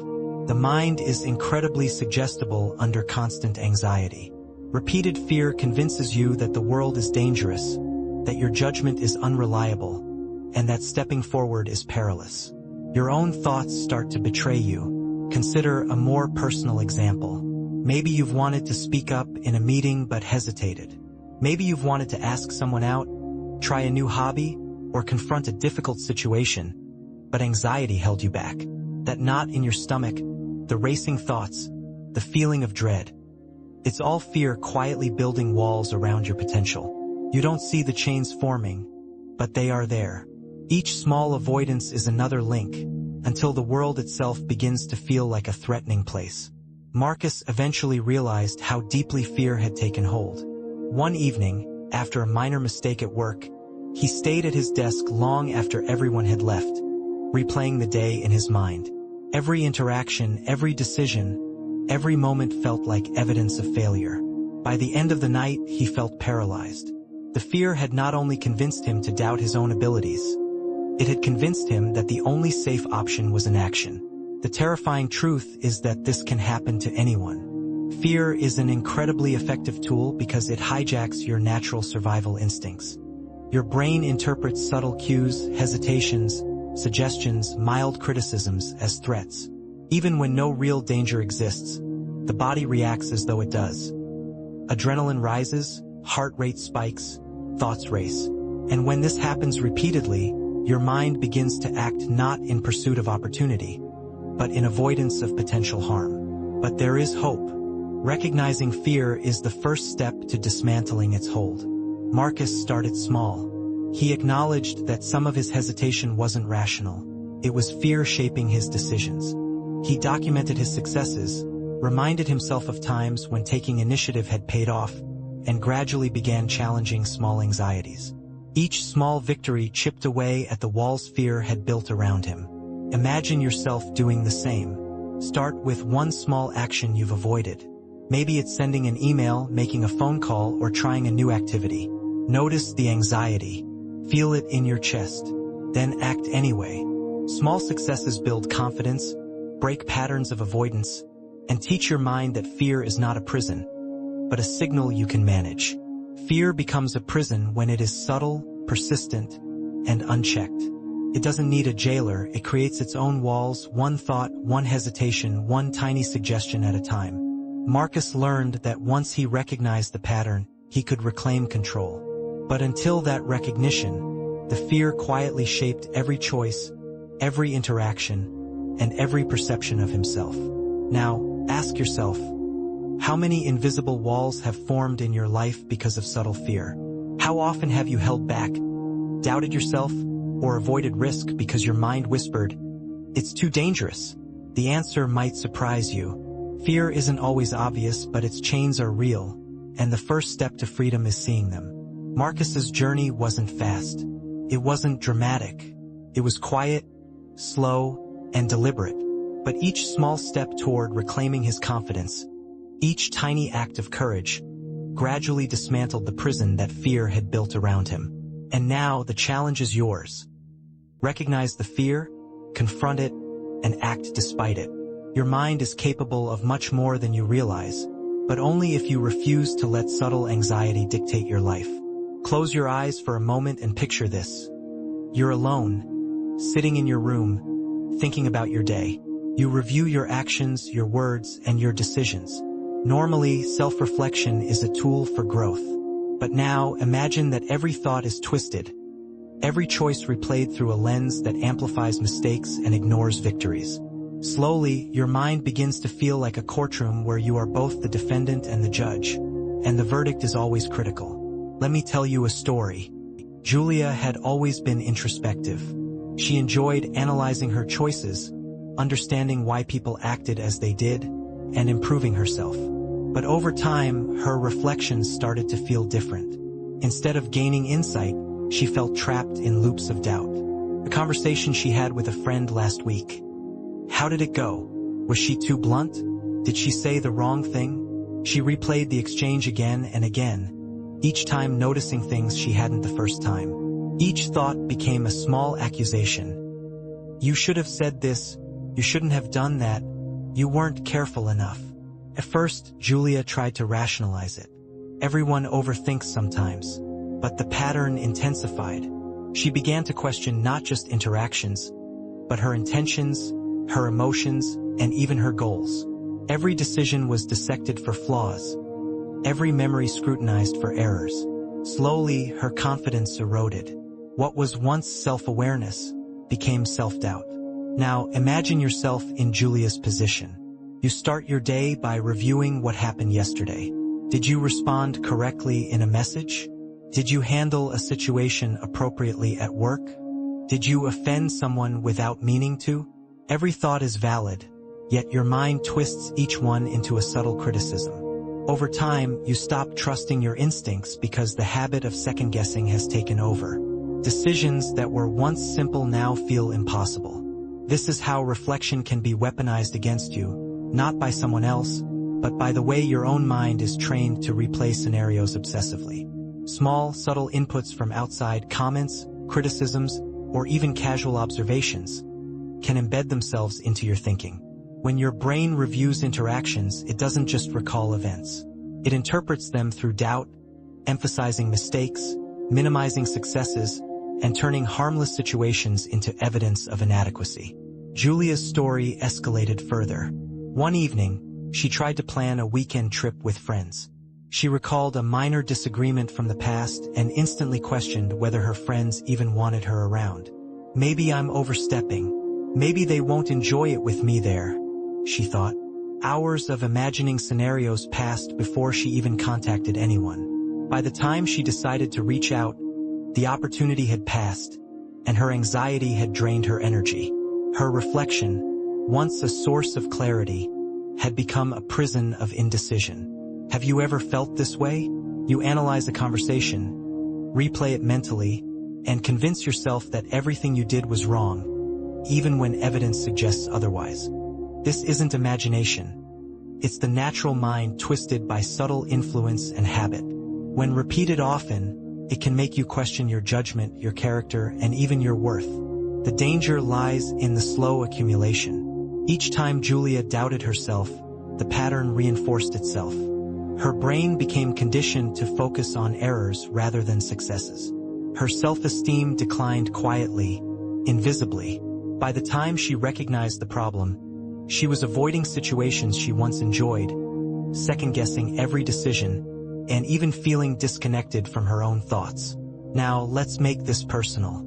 The mind is incredibly suggestible under constant anxiety. Repeated fear convinces you that the world is dangerous, that your judgment is unreliable, and that stepping forward is perilous. Your own thoughts start to betray you. Consider a more personal example. Maybe you've wanted to speak up in a meeting but hesitated. Maybe you've wanted to ask someone out, try a new hobby, or confront a difficult situation, but anxiety held you back. That knot in your stomach, the racing thoughts, the feeling of dread. It's all fear quietly building walls around your potential. You don't see the chains forming, but they are there. Each small avoidance is another link, until the world itself begins to feel like a threatening place. Marcus eventually realized how deeply fear had taken hold. One evening, after a minor mistake at work, he stayed at his desk long after everyone had left, replaying the day in his mind. Every interaction, every decision, every moment felt like evidence of failure. By the end of the night, he felt paralyzed. The fear had not only convinced him to doubt his own abilities, it had convinced him that the only safe option was inaction. The terrifying truth is that this can happen to anyone. Fear is an incredibly effective tool because it hijacks your natural survival instincts. Your brain interprets subtle cues, hesitations, suggestions, mild criticisms as threats. Even when no real danger exists, the body reacts as though it does. Adrenaline rises, heart rate spikes, thoughts race. And when this happens repeatedly, your mind begins to act not in pursuit of opportunity, but in avoidance of potential harm. But there is hope. Recognizing fear is the first step to dismantling its hold. Marcus started small. He acknowledged that some of his hesitation wasn't rational. It was fear shaping his decisions. He documented his successes, reminded himself of times when taking initiative had paid off, and gradually began challenging small anxieties. Each small victory chipped away at the walls fear had built around him. Imagine yourself doing the same. Start with one small action you've avoided. Maybe it's sending an email, making a phone call, or trying a new activity. Notice the anxiety. Feel it in your chest. Then act anyway. Small successes build confidence, break patterns of avoidance, and teach your mind that fear is not a prison, but a signal you can manage. Fear becomes a prison when it is subtle, persistent, and unchecked. It doesn't need a jailer, it creates its own walls, one thought, one hesitation, one tiny suggestion at a time. Marcus learned that once he recognized the pattern, he could reclaim control. But until that recognition, the fear quietly shaped every choice, every interaction, and every perception of himself. Now, ask yourself, how many invisible walls have formed in your life because of subtle fear? How often have you held back, doubted yourself, or avoided risk because your mind whispered, "It's too dangerous"? The answer might surprise you. Fear isn't always obvious, but its chains are real, and the first step to freedom is seeing them. Marcus's journey wasn't fast. It wasn't dramatic. It was quiet, slow, and deliberate. But each small step toward reclaiming his confidence, each tiny act of courage, gradually dismantled the prison that fear had built around him. And now the challenge is yours. Recognize the fear, confront it, and act despite it. Your mind is capable of much more than you realize, but only if you refuse to let subtle anxiety dictate your life. Close your eyes for a moment and picture this. You're alone, sitting in your room, thinking about your day. You review your actions, your words, and your decisions. Normally, self-reflection is a tool for growth. But now, imagine that every thought is twisted, every choice replayed through a lens that amplifies mistakes and ignores victories. Slowly, your mind begins to feel like a courtroom where you are both the defendant and the judge, and the verdict is always critical. Let me tell you a story. Julia had always been introspective. She enjoyed analyzing her choices, understanding why people acted as they did, and improving herself. But over time, her reflections started to feel different. Instead of gaining insight, she felt trapped in loops of doubt. A conversation she had with a friend last week. How did it go? Was she too blunt? Did she say the wrong thing? She replayed the exchange again and again, each time noticing things she hadn't the first time. Each thought became a small accusation. You should have said this. You shouldn't have done that. You weren't careful enough. At first, Julia tried to rationalize it. Everyone overthinks sometimes, but the pattern intensified. She began to question not just interactions, but her intentions, her emotions, and even her goals. Every decision was dissected for flaws, every memory scrutinized for errors. Slowly, her confidence eroded. What was once self-awareness became self-doubt. Now, imagine yourself in Julia's position. You start your day by reviewing what happened yesterday. Did you respond correctly in a message? Did you handle a situation appropriately at work? Did you offend someone without meaning to? Every thought is valid, yet your mind twists each one into a subtle criticism. Over time, you stop trusting your instincts because the habit of second-guessing has taken over. Decisions that were once simple now feel impossible. This is how reflection can be weaponized against you, not by someone else, but by the way your own mind is trained to replay scenarios obsessively. Small, subtle inputs from outside, comments, criticisms, or even casual observations, can embed themselves into your thinking. When your brain reviews interactions, it doesn't just recall events. It interprets them through doubt, emphasizing mistakes, minimizing successes, and turning harmless situations into evidence of inadequacy. Julia's story escalated further. One evening, she tried to plan a weekend trip with friends. She recalled a minor disagreement from the past and instantly questioned whether her friends even wanted her around. Maybe I'm overstepping. Maybe they won't enjoy it with me there, she thought. Hours of imagining scenarios passed before she even contacted anyone. By the time she decided to reach out, the opportunity had passed, and her anxiety had drained her energy. Her reflection, once a source of clarity, had become a prison of indecision. Have you ever felt this way? You analyze a conversation, replay it mentally, and convince yourself that everything you did was wrong, even when evidence suggests otherwise. This isn't imagination. It's the natural mind twisted by subtle influence and habit. When repeated often, it can make you question your judgment, your character, and even your worth. The danger lies in the slow accumulation. Each time Julia doubted herself, the pattern reinforced itself. Her brain became conditioned to focus on errors rather than successes. Her self-esteem declined quietly, invisibly. By the time she recognized the problem, she was avoiding situations she once enjoyed, second-guessing every decision, and even feeling disconnected from her own thoughts. Now, let's make this personal.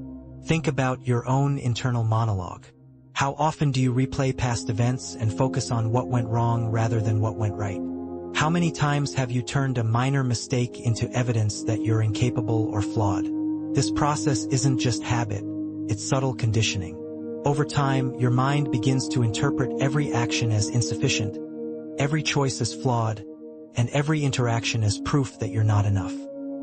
Think about your own internal monologue. How often do you replay past events and focus on what went wrong rather than what went right? How many times have you turned a minor mistake into evidence that you're incapable or flawed? This process isn't just habit, it's subtle conditioning. Over time, your mind begins to interpret every action as insufficient, every choice as flawed, and every interaction as proof that you're not enough.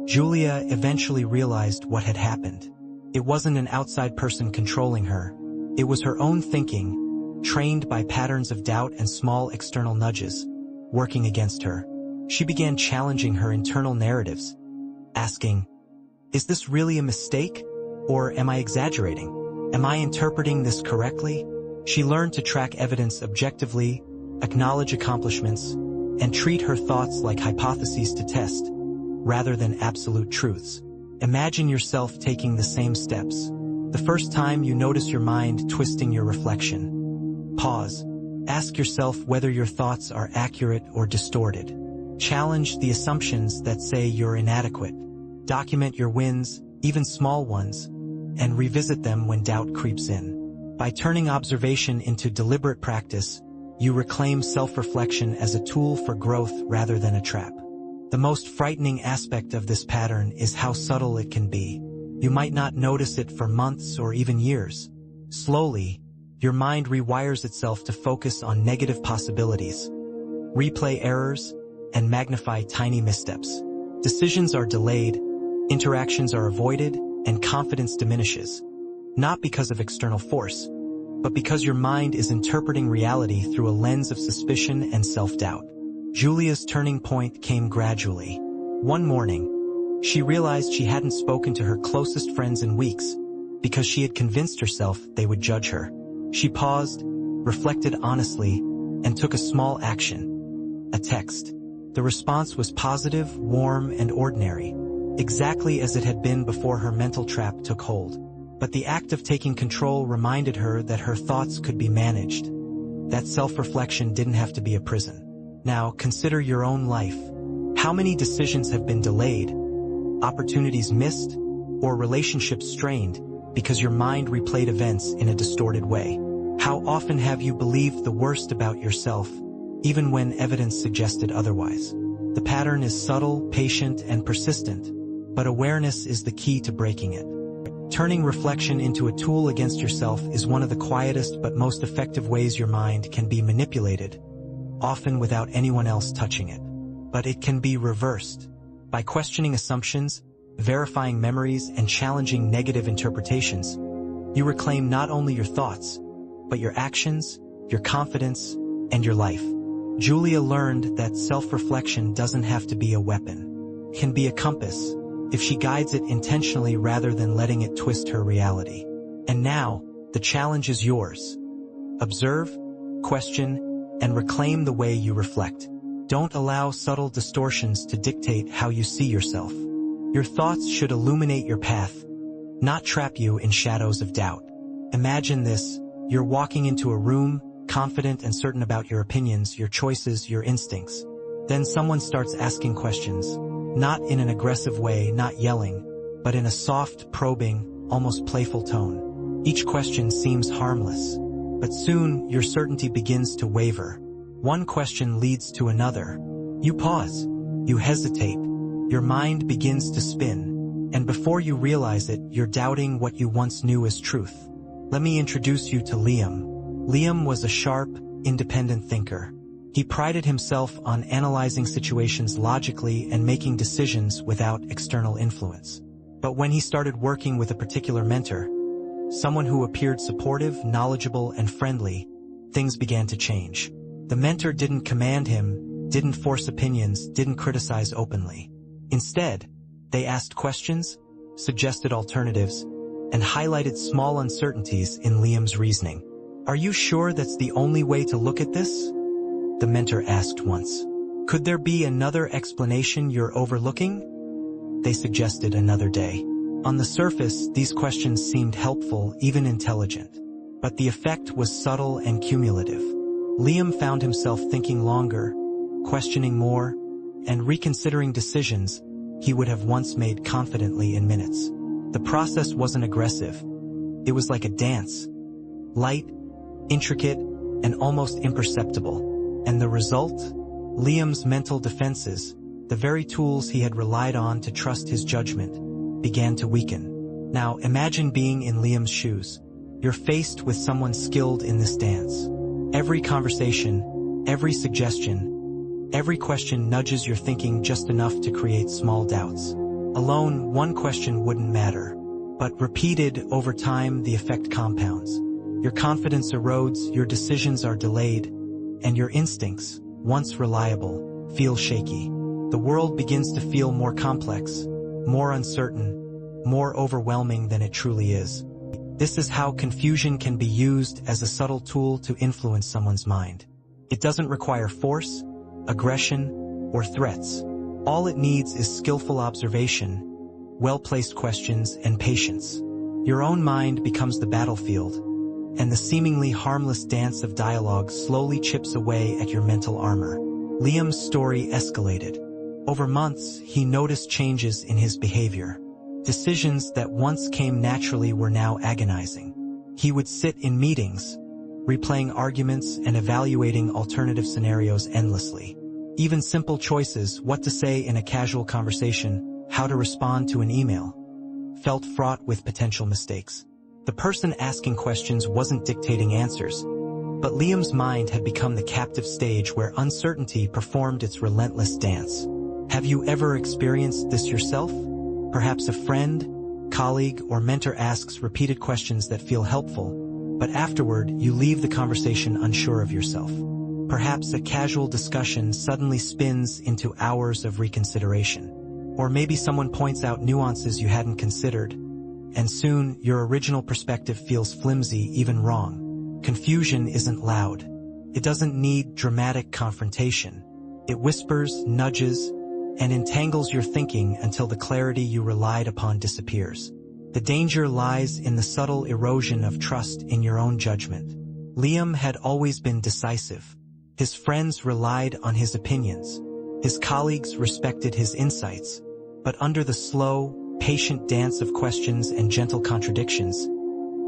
Julia eventually realized what had happened. It wasn't an outside person controlling her. It was her own thinking, trained by patterns of doubt and small external nudges, working against her. She began challenging her internal narratives, asking, is this really a mistake? Or am I exaggerating? Am I interpreting this correctly? She learned to track evidence objectively, acknowledge accomplishments, and treat her thoughts like hypotheses to test, rather than absolute truths. Imagine yourself taking the same steps. The first time you notice your mind twisting your reflection, pause. Ask yourself whether your thoughts are accurate or distorted. Challenge the assumptions that say you're inadequate. Document your wins, even small ones, and revisit them when doubt creeps in. By turning observation into deliberate practice, you reclaim self-reflection as a tool for growth rather than a trap. The most frightening aspect of this pattern is how subtle it can be. You might not notice it for months or even years. Slowly, your mind rewires itself to focus on negative possibilities, replay errors, and magnify tiny missteps. Decisions are delayed, interactions are avoided, and confidence diminishes. Not because of external force, but because your mind is interpreting reality through a lens of suspicion and self-doubt. Julia's turning point came gradually. One morning, she realized she hadn't spoken to her closest friends in weeks because she had convinced herself they would judge her. She paused, reflected honestly, and took a small action. A text. The response was positive, warm, and ordinary, exactly as it had been before her mental trap took hold. But the act of taking control reminded her that her thoughts could be managed. That self-reflection didn't have to be a prison. Now, consider your own life. How many decisions have been delayed, opportunities missed, or relationships strained because your mind replayed events in a distorted way? How often have you believed the worst about yourself, even when evidence suggested otherwise? The pattern is subtle, patient, and persistent, but awareness is the key to breaking it. Turning reflection into a tool against yourself is one of the quietest but most effective ways your mind can be manipulated, often without anyone else touching it. But it can be reversed. By questioning assumptions, verifying memories, and challenging negative interpretations, you reclaim not only your thoughts, but your actions, your confidence, and your life. Julia learned that self-reflection doesn't have to be a weapon. It can be a compass, if she guides it intentionally rather than letting it twist her reality. And now, the challenge is yours. Observe, question, and reclaim the way you reflect. Don't allow subtle distortions to dictate how you see yourself. Your thoughts should illuminate your path, not trap you in shadows of doubt. Imagine this: you're walking into a room, confident and certain about your opinions, your choices, your instincts. Then someone starts asking questions, not in an aggressive way, not yelling, but in a soft, probing, almost playful tone. Each question seems harmless, but soon your certainty begins to waver. One question leads to another. You pause. You hesitate. Your mind begins to spin. And before you realize it, you're doubting what you once knew as truth. Let me introduce you to Liam. Liam was a sharp, independent thinker. He prided himself on analyzing situations logically and making decisions without external influence. But when he started working with a particular mentor, someone who appeared supportive, knowledgeable, and friendly, things began to change. The mentor didn't command him, didn't force opinions, didn't criticize openly. Instead, they asked questions, suggested alternatives, and highlighted small uncertainties in Liam's reasoning. "Are you sure that's the only way to look at this?" the mentor asked once. "Could there be another explanation you're overlooking?" they suggested another day. On the surface, these questions seemed helpful, even intelligent. But the effect was subtle and cumulative. Liam found himself thinking longer, questioning more, and reconsidering decisions he would have once made confidently in minutes. The process wasn't aggressive. It was like a dance, light, intricate, and almost imperceptible. And the result? Liam's mental defenses, the very tools he had relied on to trust his judgment, began to weaken. Now imagine being in Liam's shoes. You're faced with someone skilled in this dance. Every conversation, every suggestion, every question nudges your thinking just enough to create small doubts. Alone, one question wouldn't matter, but repeated over time, the effect compounds. Your confidence erodes, your decisions are delayed, and your instincts, once reliable, feel shaky. The world begins to feel more complex, more uncertain, more overwhelming than it truly is. This is how confusion can be used as a subtle tool to influence someone's mind. It doesn't require force, aggression, or threats. All it needs is skillful observation, well-placed questions, and patience. Your own mind becomes the battlefield, and the seemingly harmless dance of dialogue slowly chips away at your mental armor. Liam's story escalated. Over months, he noticed changes in his behavior. Decisions that once came naturally were now agonizing. He would sit in meetings, replaying arguments and evaluating alternative scenarios endlessly. Even simple choices, what to say in a casual conversation, how to respond to an email, felt fraught with potential mistakes. The person asking questions wasn't dictating answers, but Liam's mind had become the captive stage where uncertainty performed its relentless dance. Have you ever experienced this yourself? Perhaps a friend, colleague, or mentor asks repeated questions that feel helpful, but afterward you leave the conversation unsure of yourself. Perhaps a casual discussion suddenly spins into hours of reconsideration. Or maybe someone points out nuances you hadn't considered, and soon your original perspective feels flimsy, even wrong. Confusion isn't loud. It doesn't need dramatic confrontation. It whispers, nudges, and entangles your thinking until the clarity you relied upon disappears. The danger lies in the subtle erosion of trust in your own judgment. Liam had always been decisive. His friends relied on his opinions. His colleagues respected his insights. But under the slow, patient dance of questions and gentle contradictions,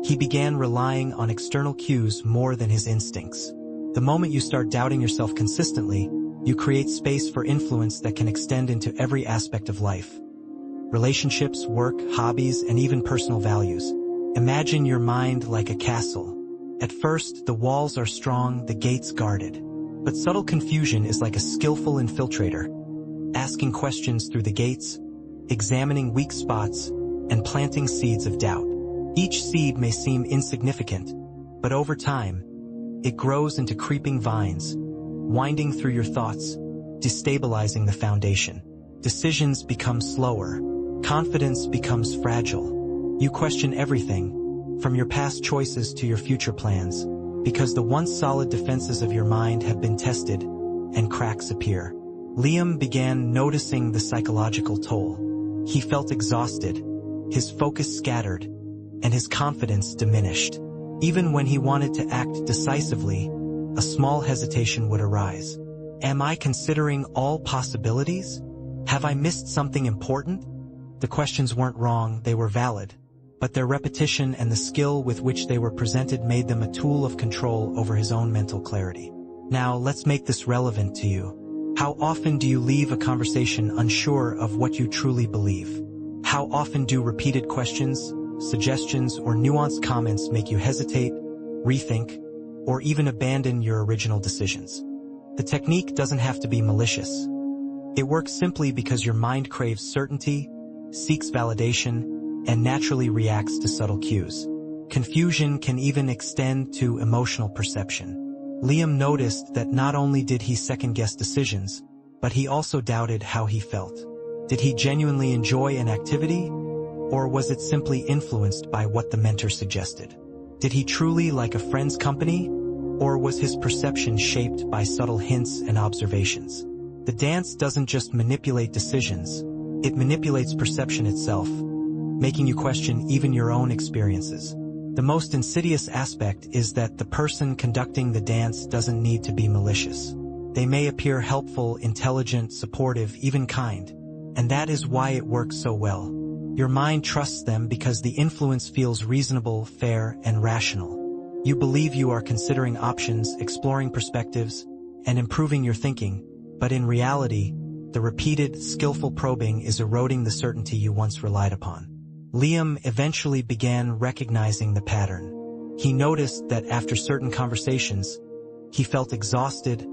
he began relying on external cues more than his instincts. The moment you start doubting yourself consistently, you create space for influence that can extend into every aspect of life. Relationships, work, hobbies, and even personal values. Imagine your mind like a castle. At first, the walls are strong, the gates guarded. But subtle confusion is like a skillful infiltrator, asking questions through the gates, examining weak spots, and planting seeds of doubt. Each seed may seem insignificant, but over time, it grows into creeping vines, winding through your thoughts, destabilizing the foundation. Decisions become slower. Confidence becomes fragile. You question everything, from your past choices to your future plans, because the once solid defenses of your mind have been tested, and cracks appear. Liam began noticing the psychological toll. He felt exhausted, his focus scattered, and his confidence diminished. Even when he wanted to act decisively, a small hesitation would arise. Am I considering all possibilities? Have I missed something important? The questions weren't wrong, they were valid, but their repetition and the skill with which they were presented made them a tool of control over his own mental clarity. Now, let's make this relevant to you. How often do you leave a conversation unsure of what you truly believe? How often do repeated questions, suggestions, or nuanced comments make you hesitate, rethink, or even abandon your original decisions? The technique doesn't have to be malicious. It works simply because your mind craves certainty, seeks validation, and naturally reacts to subtle cues. Confusion can even extend to emotional perception. Liam noticed that not only did he second-guess decisions, but he also doubted how he felt. Did he genuinely enjoy an activity, or was it simply influenced by what the mentor suggested? Did he truly like a friend's company, or was his perception shaped by subtle hints and observations? The dance doesn't just manipulate decisions, it manipulates perception itself, making you question even your own experiences. The most insidious aspect is that the person conducting the dance doesn't need to be malicious. They may appear helpful, intelligent, supportive, even kind, and that is why it works so well. Your mind trusts them because the influence feels reasonable, fair, and rational. You believe you are considering options, exploring perspectives, and improving your thinking, but in reality, the repeated, skillful probing is eroding the certainty you once relied upon. Liam eventually began recognizing the pattern. He noticed that after certain conversations, he felt exhausted,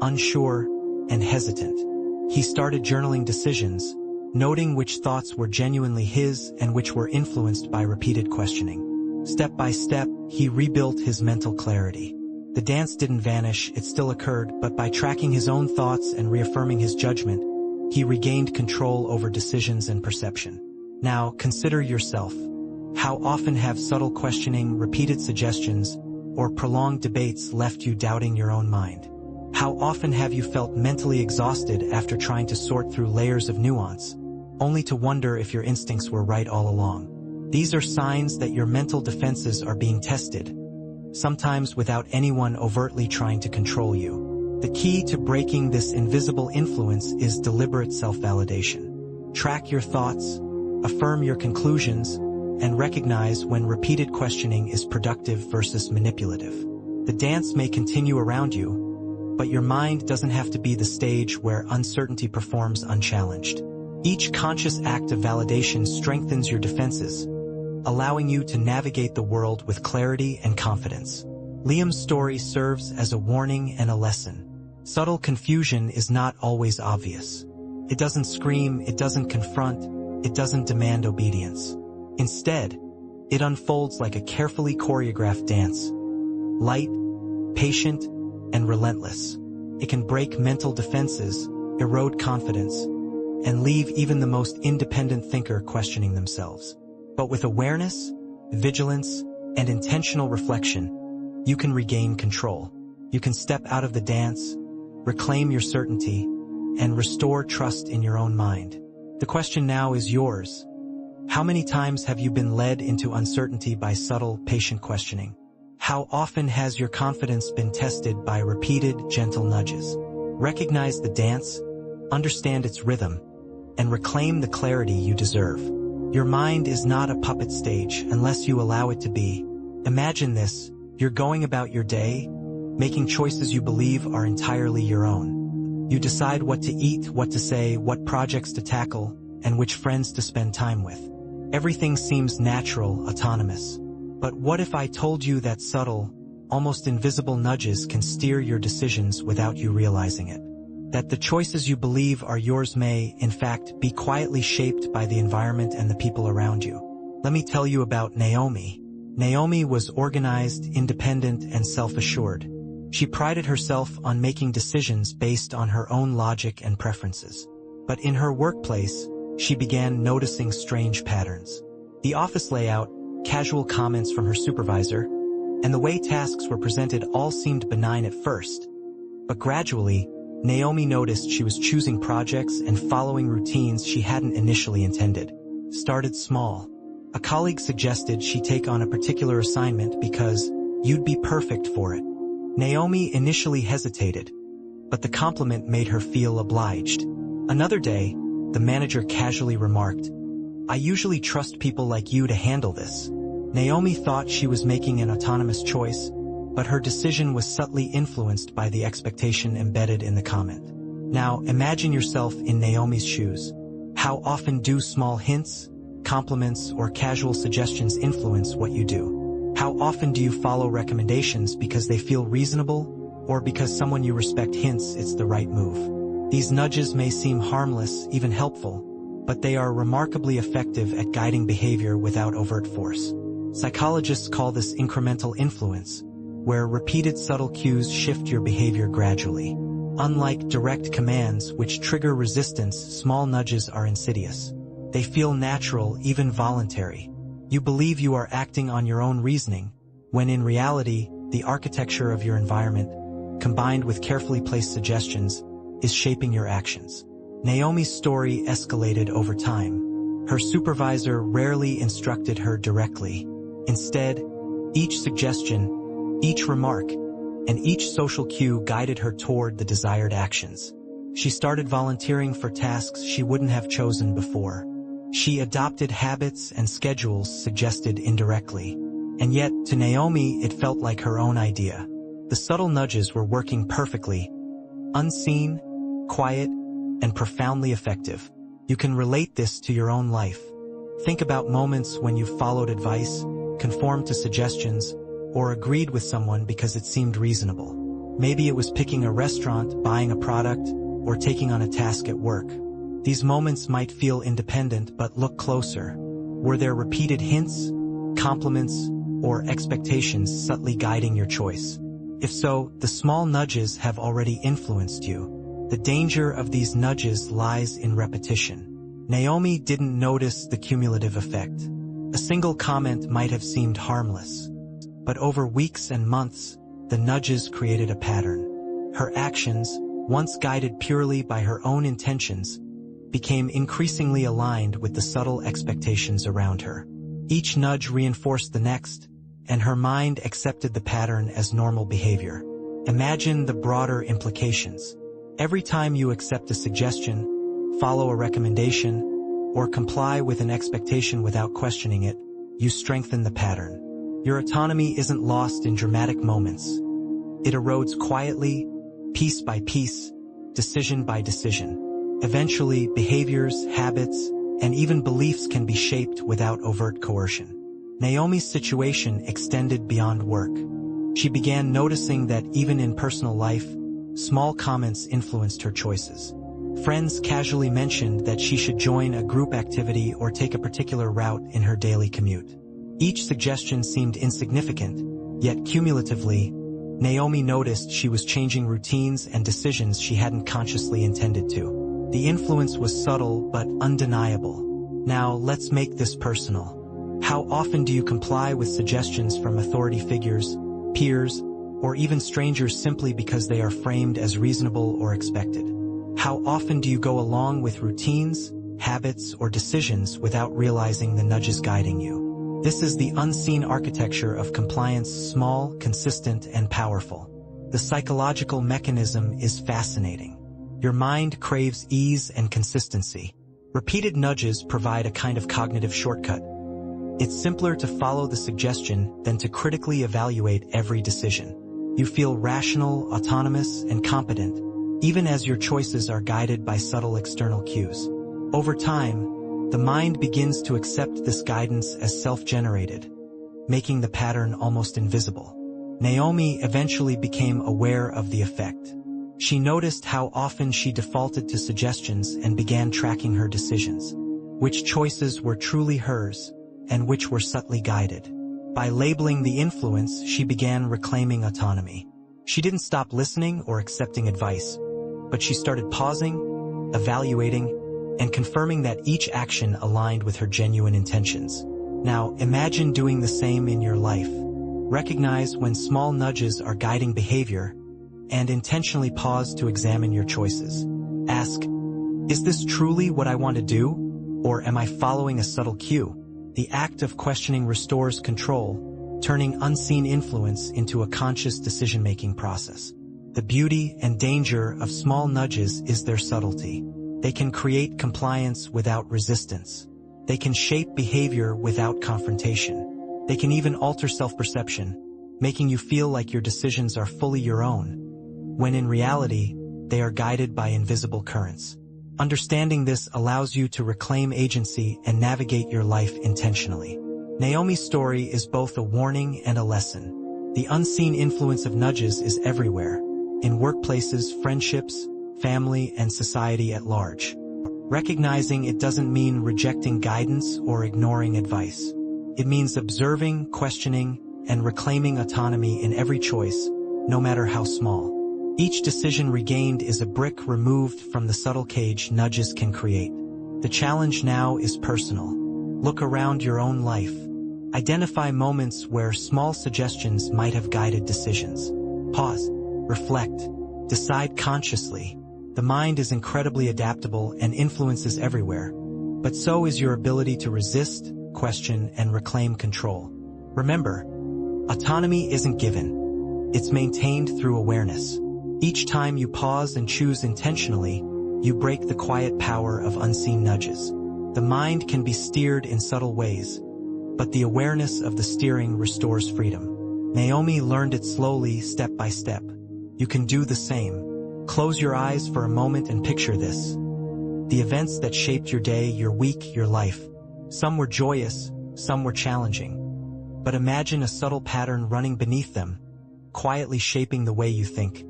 unsure, and hesitant. He started journaling decisions, noting which thoughts were genuinely his and which were influenced by repeated questioning. Step by step, he rebuilt his mental clarity. The dance didn't vanish, it still occurred, but by tracking his own thoughts and reaffirming his judgment, he regained control over decisions and perception. Now, consider yourself. How often have subtle questioning, repeated suggestions, or prolonged debates left you doubting your own mind? How often have you felt mentally exhausted after trying to sort through layers of nuance, only to wonder if your instincts were right all along? These are signs that your mental defenses are being tested, sometimes without anyone overtly trying to control you. The key to breaking this invisible influence is deliberate self-validation. Track your thoughts, affirm your conclusions, and recognize when repeated questioning is productive versus manipulative. The dance may continue around you, but your mind doesn't have to be the stage where uncertainty performs unchallenged. Each conscious act of validation strengthens your defenses, allowing you to navigate the world with clarity and confidence. Liam's story serves as a warning and a lesson. Subtle confusion is not always obvious. It doesn't scream, it doesn't confront, it doesn't demand obedience. Instead, it unfolds like a carefully choreographed dance, light, patient, and relentless. It can break mental defenses, erode confidence, and leave even the most independent thinker questioning themselves. But with awareness, vigilance, and intentional reflection, you can regain control. You can step out of the dance, reclaim your certainty, and restore trust in your own mind. The question now is yours. How many times have you been led into uncertainty by subtle, patient questioning? How often has your confidence been tested by repeated, gentle nudges? Recognize the dance, understand its rhythm, and reclaim the clarity you deserve. Your mind is not a puppet stage unless you allow it to be. Imagine this: you're going about your day, making choices you believe are entirely your own. You decide what to eat, what to say, what projects to tackle, and which friends to spend time with. Everything seems natural, autonomous. But what if I told you that subtle, almost invisible nudges can steer your decisions without you realizing it? That the choices you believe are yours may, in fact, be quietly shaped by the environment and the people around you. Let me tell you about Naomi. Naomi was organized, independent, and self-assured. She prided herself on making decisions based on her own logic and preferences. But in her workplace, she began noticing strange patterns. The office layout, casual comments from her supervisor, and the way tasks were presented all seemed benign at first. But gradually, Naomi noticed she was choosing projects and following routines she hadn't initially intended. Started small. A colleague suggested she take on a particular assignment because you'd be perfect for it. Naomi initially hesitated, but the compliment made her feel obliged. Another day, the manager casually remarked, "I usually trust people like you to handle this." Naomi thought she was making an autonomous choice, but her decision was subtly influenced by the expectation embedded in the comment. Now, imagine yourself in Naomi's shoes. How often do small hints, compliments, or casual suggestions influence what you do? How often do you follow recommendations because they feel reasonable, or because someone you respect hints it's the right move? These nudges may seem harmless, even helpful, but they are remarkably effective at guiding behavior without overt force. Psychologists call this incremental influence, where repeated subtle cues shift your behavior gradually. Unlike direct commands which trigger resistance, small nudges are insidious. They feel natural, even voluntary. You believe you are acting on your own reasoning, when in reality, the architecture of your environment, combined with carefully placed suggestions, is shaping your actions. Naomi's story escalated over time. Her supervisor rarely instructed her directly. Instead, each suggestion, each remark, and each social cue guided her toward the desired actions. She started volunteering for tasks she wouldn't have chosen before. She adopted habits and schedules suggested indirectly. And yet, to Naomi, it felt like her own idea. The subtle nudges were working perfectly, unseen, quiet, and profoundly effective. You can relate this to your own life. Think about moments when you followed advice, conformed to suggestions, or agreed with someone because it seemed reasonable. Maybe it was picking a restaurant, buying a product, or taking on a task at work. These moments might feel independent, but look closer. Were there repeated hints, compliments, or expectations subtly guiding your choice? If so, the small nudges have already influenced you. The danger of these nudges lies in repetition. Naomi didn't notice the cumulative effect. A single comment might have seemed harmless. But over weeks and months, the nudges created a pattern. Her actions, once guided purely by her own intentions, became increasingly aligned with the subtle expectations around her. Each nudge reinforced the next, and her mind accepted the pattern as normal behavior. Imagine the broader implications. Every time you accept a suggestion, follow a recommendation, or comply with an expectation without questioning it, you strengthen the pattern. Your autonomy isn't lost in dramatic moments. It erodes quietly, piece by piece, decision by decision. Eventually, behaviors, habits, and even beliefs can be shaped without overt coercion. Naomi's situation extended beyond work. She began noticing that even in personal life, small comments influenced her choices. Friends casually mentioned that she should join a group activity or take a particular route in her daily commute. Each suggestion seemed insignificant, yet cumulatively, Naomi noticed she was changing routines and decisions she hadn't consciously intended to. The influence was subtle but undeniable. Now, let's make this personal. How often do you comply with suggestions from authority figures, peers, or even strangers simply because they are framed as reasonable or expected? How often do you go along with routines, habits, or decisions without realizing the nudges guiding you. This is the unseen architecture of compliance, small, consistent, and powerful. The psychological mechanism is fascinating. Your mind craves ease and consistency. Repeated nudges provide a kind of cognitive shortcut. It's simpler to follow the suggestion than to critically evaluate every decision. You feel rational, autonomous, and competent, even as your choices are guided by subtle external cues. Over time, the mind begins to accept this guidance as self-generated, making the pattern almost invisible. Naomi eventually became aware of the effect. She noticed how often she defaulted to suggestions and began tracking her decisions, which choices were truly hers and which were subtly guided. By labeling the influence, she began reclaiming autonomy. She didn't stop listening or accepting advice, but she started pausing, evaluating, and confirming that each action aligned with her genuine intentions. Now, imagine doing the same in your life. Recognize when small nudges are guiding behavior, and intentionally pause to examine your choices. Ask, is this truly what I want to do, or am I following a subtle cue? The act of questioning restores control, turning unseen influence into a conscious decision-making process. The beauty and danger of small nudges is their subtlety. They can create compliance without resistance. They can shape behavior without confrontation. They can even alter self-perception, making you feel like your decisions are fully your own, when in reality, they are guided by invisible currents. Understanding this allows you to reclaim agency and navigate your life intentionally. Naomi's story is both a warning and a lesson. The unseen influence of nudges is everywhere, in workplaces, friendships, family, and society at large. Recognizing it doesn't mean rejecting guidance or ignoring advice. It means observing, questioning, and reclaiming autonomy in every choice, no matter how small. Each decision regained is a brick removed from the subtle cage nudges can create. The challenge now is personal. Look around your own life. Identify moments where small suggestions might have guided decisions. Pause, reflect, decide consciously. The mind is incredibly adaptable and influences everywhere, but so is your ability to resist, question, and reclaim control. Remember, autonomy isn't given. It's maintained through awareness. Each time you pause and choose intentionally, you break the quiet power of unseen nudges. The mind can be steered in subtle ways, but the awareness of the steering restores freedom. Naomi learned it slowly, step by step. You can do the same. Close your eyes for a moment and picture this. The events that shaped your day, your week, your life. Some were joyous, some were challenging. But imagine a subtle pattern running beneath them, quietly shaping the way you think,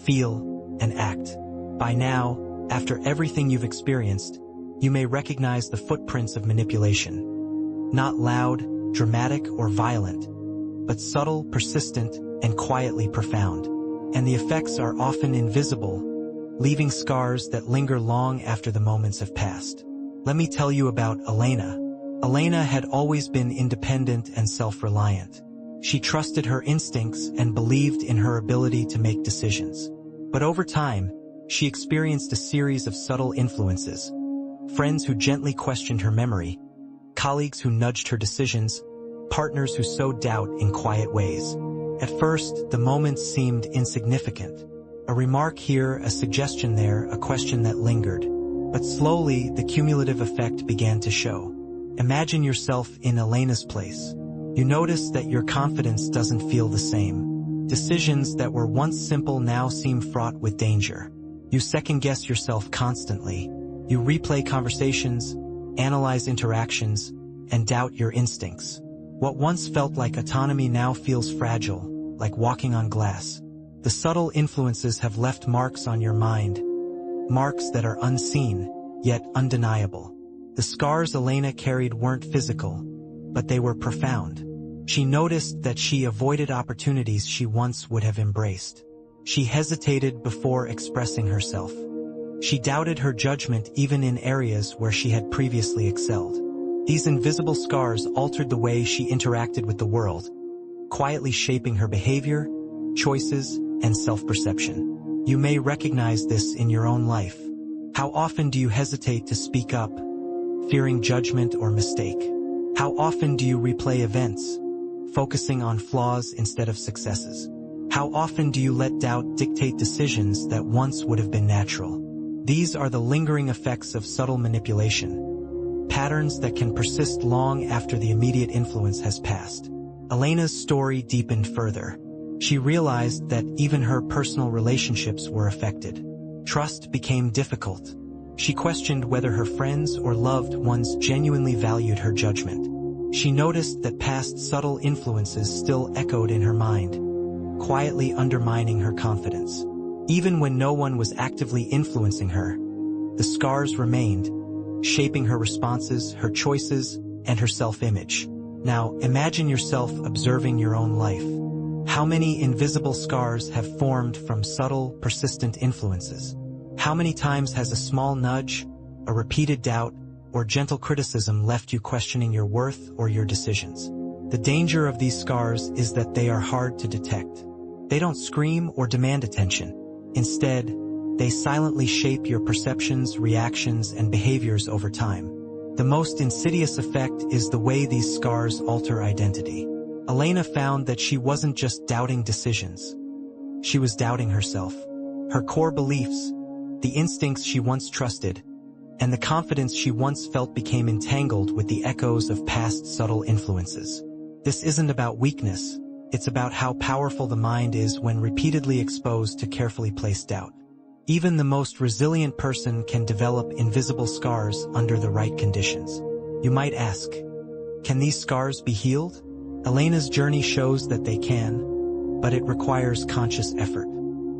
feel, and act. By now, after everything you've experienced, you may recognize the footprints of manipulation. Not loud, dramatic, or violent, but subtle, persistent, and quietly profound. And the effects are often invisible, leaving scars that linger long after the moments have passed. Let me tell you about Elena. Elena had always been independent and self-reliant. She trusted her instincts and believed in her ability to make decisions. But over time, she experienced a series of subtle influences. Friends who gently questioned her memory, colleagues who nudged her decisions, partners who sowed doubt in quiet ways. At first, the moments seemed insignificant. A remark here, a suggestion there, a question that lingered. But slowly, the cumulative effect began to show. Imagine yourself in Elena's place. You notice that your confidence doesn't feel the same. Decisions that were once simple now seem fraught with danger. You second-guess yourself constantly. You replay conversations, analyze interactions, and doubt your instincts. What once felt like autonomy now feels fragile, like walking on glass. The subtle influences have left marks on your mind, marks that are unseen, yet undeniable. The scars Elena carried weren't physical, but they were profound. She noticed that she avoided opportunities she once would have embraced. She hesitated before expressing herself. She doubted her judgment even in areas where she had previously excelled. These invisible scars altered the way she interacted with the world, quietly shaping her behavior, choices, and self-perception. You may recognize this in your own life. How often do you hesitate to speak up, fearing judgment or mistake? How often do you replay events, focusing on flaws instead of successes? How often do you let doubt dictate decisions that once would have been natural? These are the lingering effects of subtle manipulation, patterns that can persist long after the immediate influence has passed. Elena's story deepened further. She realized that even her personal relationships were affected. Trust became difficult. She questioned whether her friends or loved ones genuinely valued her judgment. She noticed that past subtle influences still echoed in her mind, quietly undermining her confidence. Even when no one was actively influencing her, the scars remained, shaping her responses, her choices, and her self-image. Now, imagine yourself observing your own life. How many invisible scars have formed from subtle, persistent influences? How many times has a small nudge, a repeated doubt, or gentle criticism left you questioning your worth or your decisions? The danger of these scars is that they are hard to detect. They don't scream or demand attention. Instead, they silently shape your perceptions, reactions, and behaviors over time. The most insidious effect is the way these scars alter identity. Elena found that she wasn't just doubting decisions. She was doubting herself, her core beliefs, the instincts she once trusted, and the confidence she once felt became entangled with the echoes of past subtle influences. This isn't about weakness. It's about how powerful the mind is when repeatedly exposed to carefully placed doubt. Even the most resilient person can develop invisible scars under the right conditions. You might ask, can these scars be healed? Elena's journey shows that they can, but it requires conscious effort.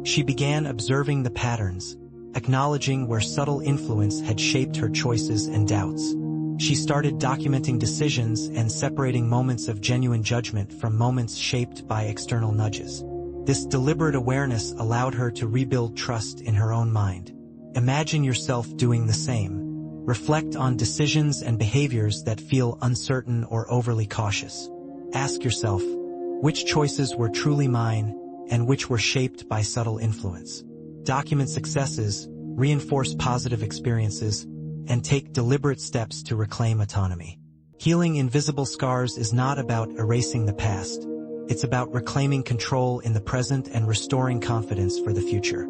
She began observing the patterns, acknowledging where subtle influence had shaped her choices and doubts. She started documenting decisions and separating moments of genuine judgment from moments shaped by external nudges. This deliberate awareness allowed her to rebuild trust in her own mind. Imagine yourself doing the same. Reflect on decisions and behaviors that feel uncertain or overly cautious. Ask yourself, which choices were truly mine and which were shaped by subtle influence? Document successes, reinforce positive experiences, and take deliberate steps to reclaim autonomy. Healing invisible scars is not about erasing the past. It's about reclaiming control in the present and restoring confidence for the future.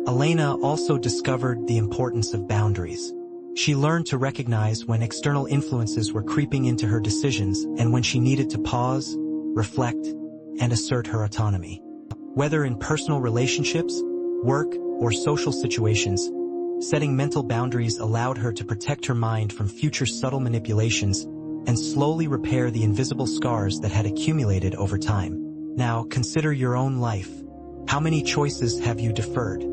Elena also discovered the importance of boundaries. She learned to recognize when external influences were creeping into her decisions and when she needed to pause, reflect, and assert her autonomy. Whether in personal relationships, work, or social situations, setting mental boundaries allowed her to protect her mind from future subtle manipulations and slowly repair the invisible scars that had accumulated over time. Now, consider your own life. How many choices have you deferred?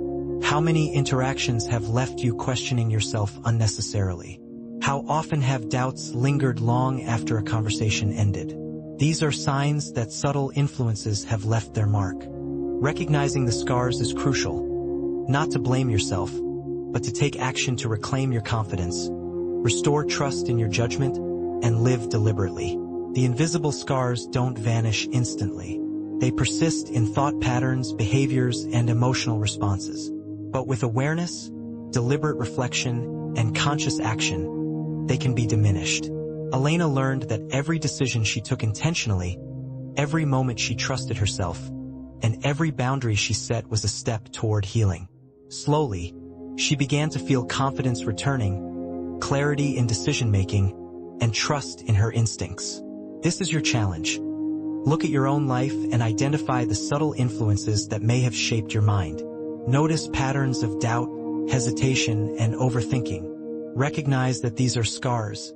How many interactions have left you questioning yourself unnecessarily? How often have doubts lingered long after a conversation ended? These are signs that subtle influences have left their mark. Recognizing the scars is crucial. Not to blame yourself, but to take action to reclaim your confidence, restore trust in your judgment, and live deliberately. The invisible scars don't vanish instantly. They persist in thought patterns, behaviors, and emotional responses. But with awareness, deliberate reflection, and conscious action, they can be diminished. Elena learned that every decision she took intentionally, every moment she trusted herself, and every boundary she set was a step toward healing. Slowly, she began to feel confidence returning, clarity in decision-making, and trust in her instincts. This is your challenge. Look at your own life and identify the subtle influences that may have shaped your mind. Notice patterns of doubt, hesitation, and overthinking. Recognize that these are scars,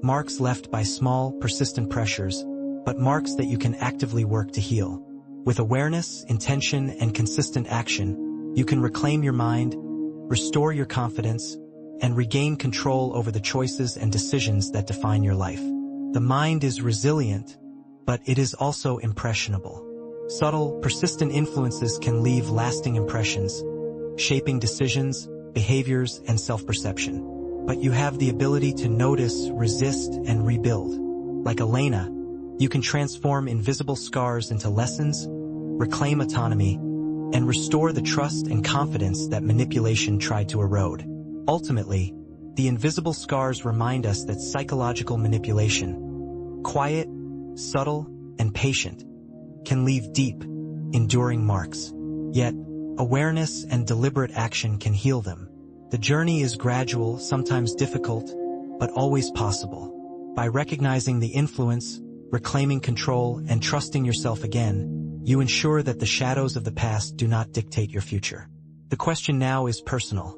marks left by small, persistent pressures, but marks that you can actively work to heal. With awareness, intention, and consistent action, you can reclaim your mind, restore your confidence, and regain control over the choices and decisions that define your life. The mind is resilient, but it is also impressionable. Subtle, persistent influences can leave lasting impressions, shaping decisions, behaviors, and self-perception. But you have the ability to notice, resist, and rebuild. Like Elena, you can transform invisible scars into lessons, reclaim autonomy, and restore the trust and confidence that manipulation tried to erode. Ultimately, the invisible scars remind us that psychological manipulation, quiet, subtle, and patient, can leave deep, enduring marks. Yet, awareness and deliberate action can heal them. The journey is gradual, sometimes difficult, but always possible. By recognizing the influence, reclaiming control, and trusting yourself again, you ensure that the shadows of the past do not dictate your future. The question now is personal.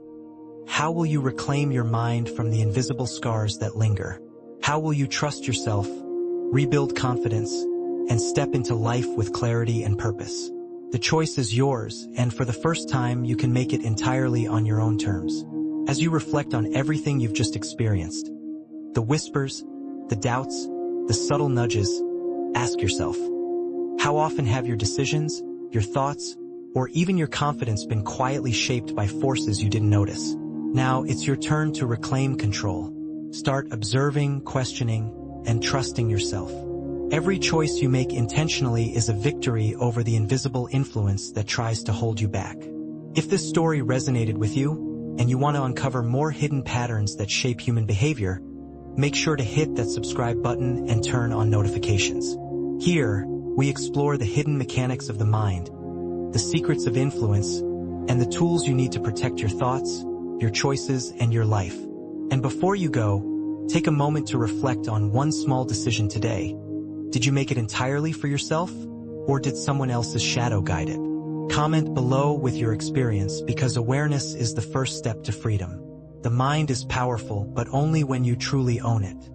How will you reclaim your mind from the invisible scars that linger? How will you trust yourself, rebuild confidence, and step into life with clarity and purpose? The choice is yours, and for the first time, you can make it entirely on your own terms. As you reflect on everything you've just experienced, the whispers, the doubts, the subtle nudges, ask yourself, how often have your decisions, your thoughts, or even your confidence been quietly shaped by forces you didn't notice? Now it's your turn to reclaim control. Start observing, questioning, and trusting yourself. Every choice you make intentionally is a victory over the invisible influence that tries to hold you back. If this story resonated with you, and you want to uncover more hidden patterns that shape human behavior, make sure to hit that subscribe button and turn on notifications. Here, we explore the hidden mechanics of the mind, the secrets of influence, and the tools you need to protect your thoughts, your choices, and your life. And before you go, take a moment to reflect on one small decision today. Did you make it entirely for yourself, or did someone else's shadow guide it? Comment below with your experience, because awareness is the first step to freedom. The mind is powerful, but only when you truly own it.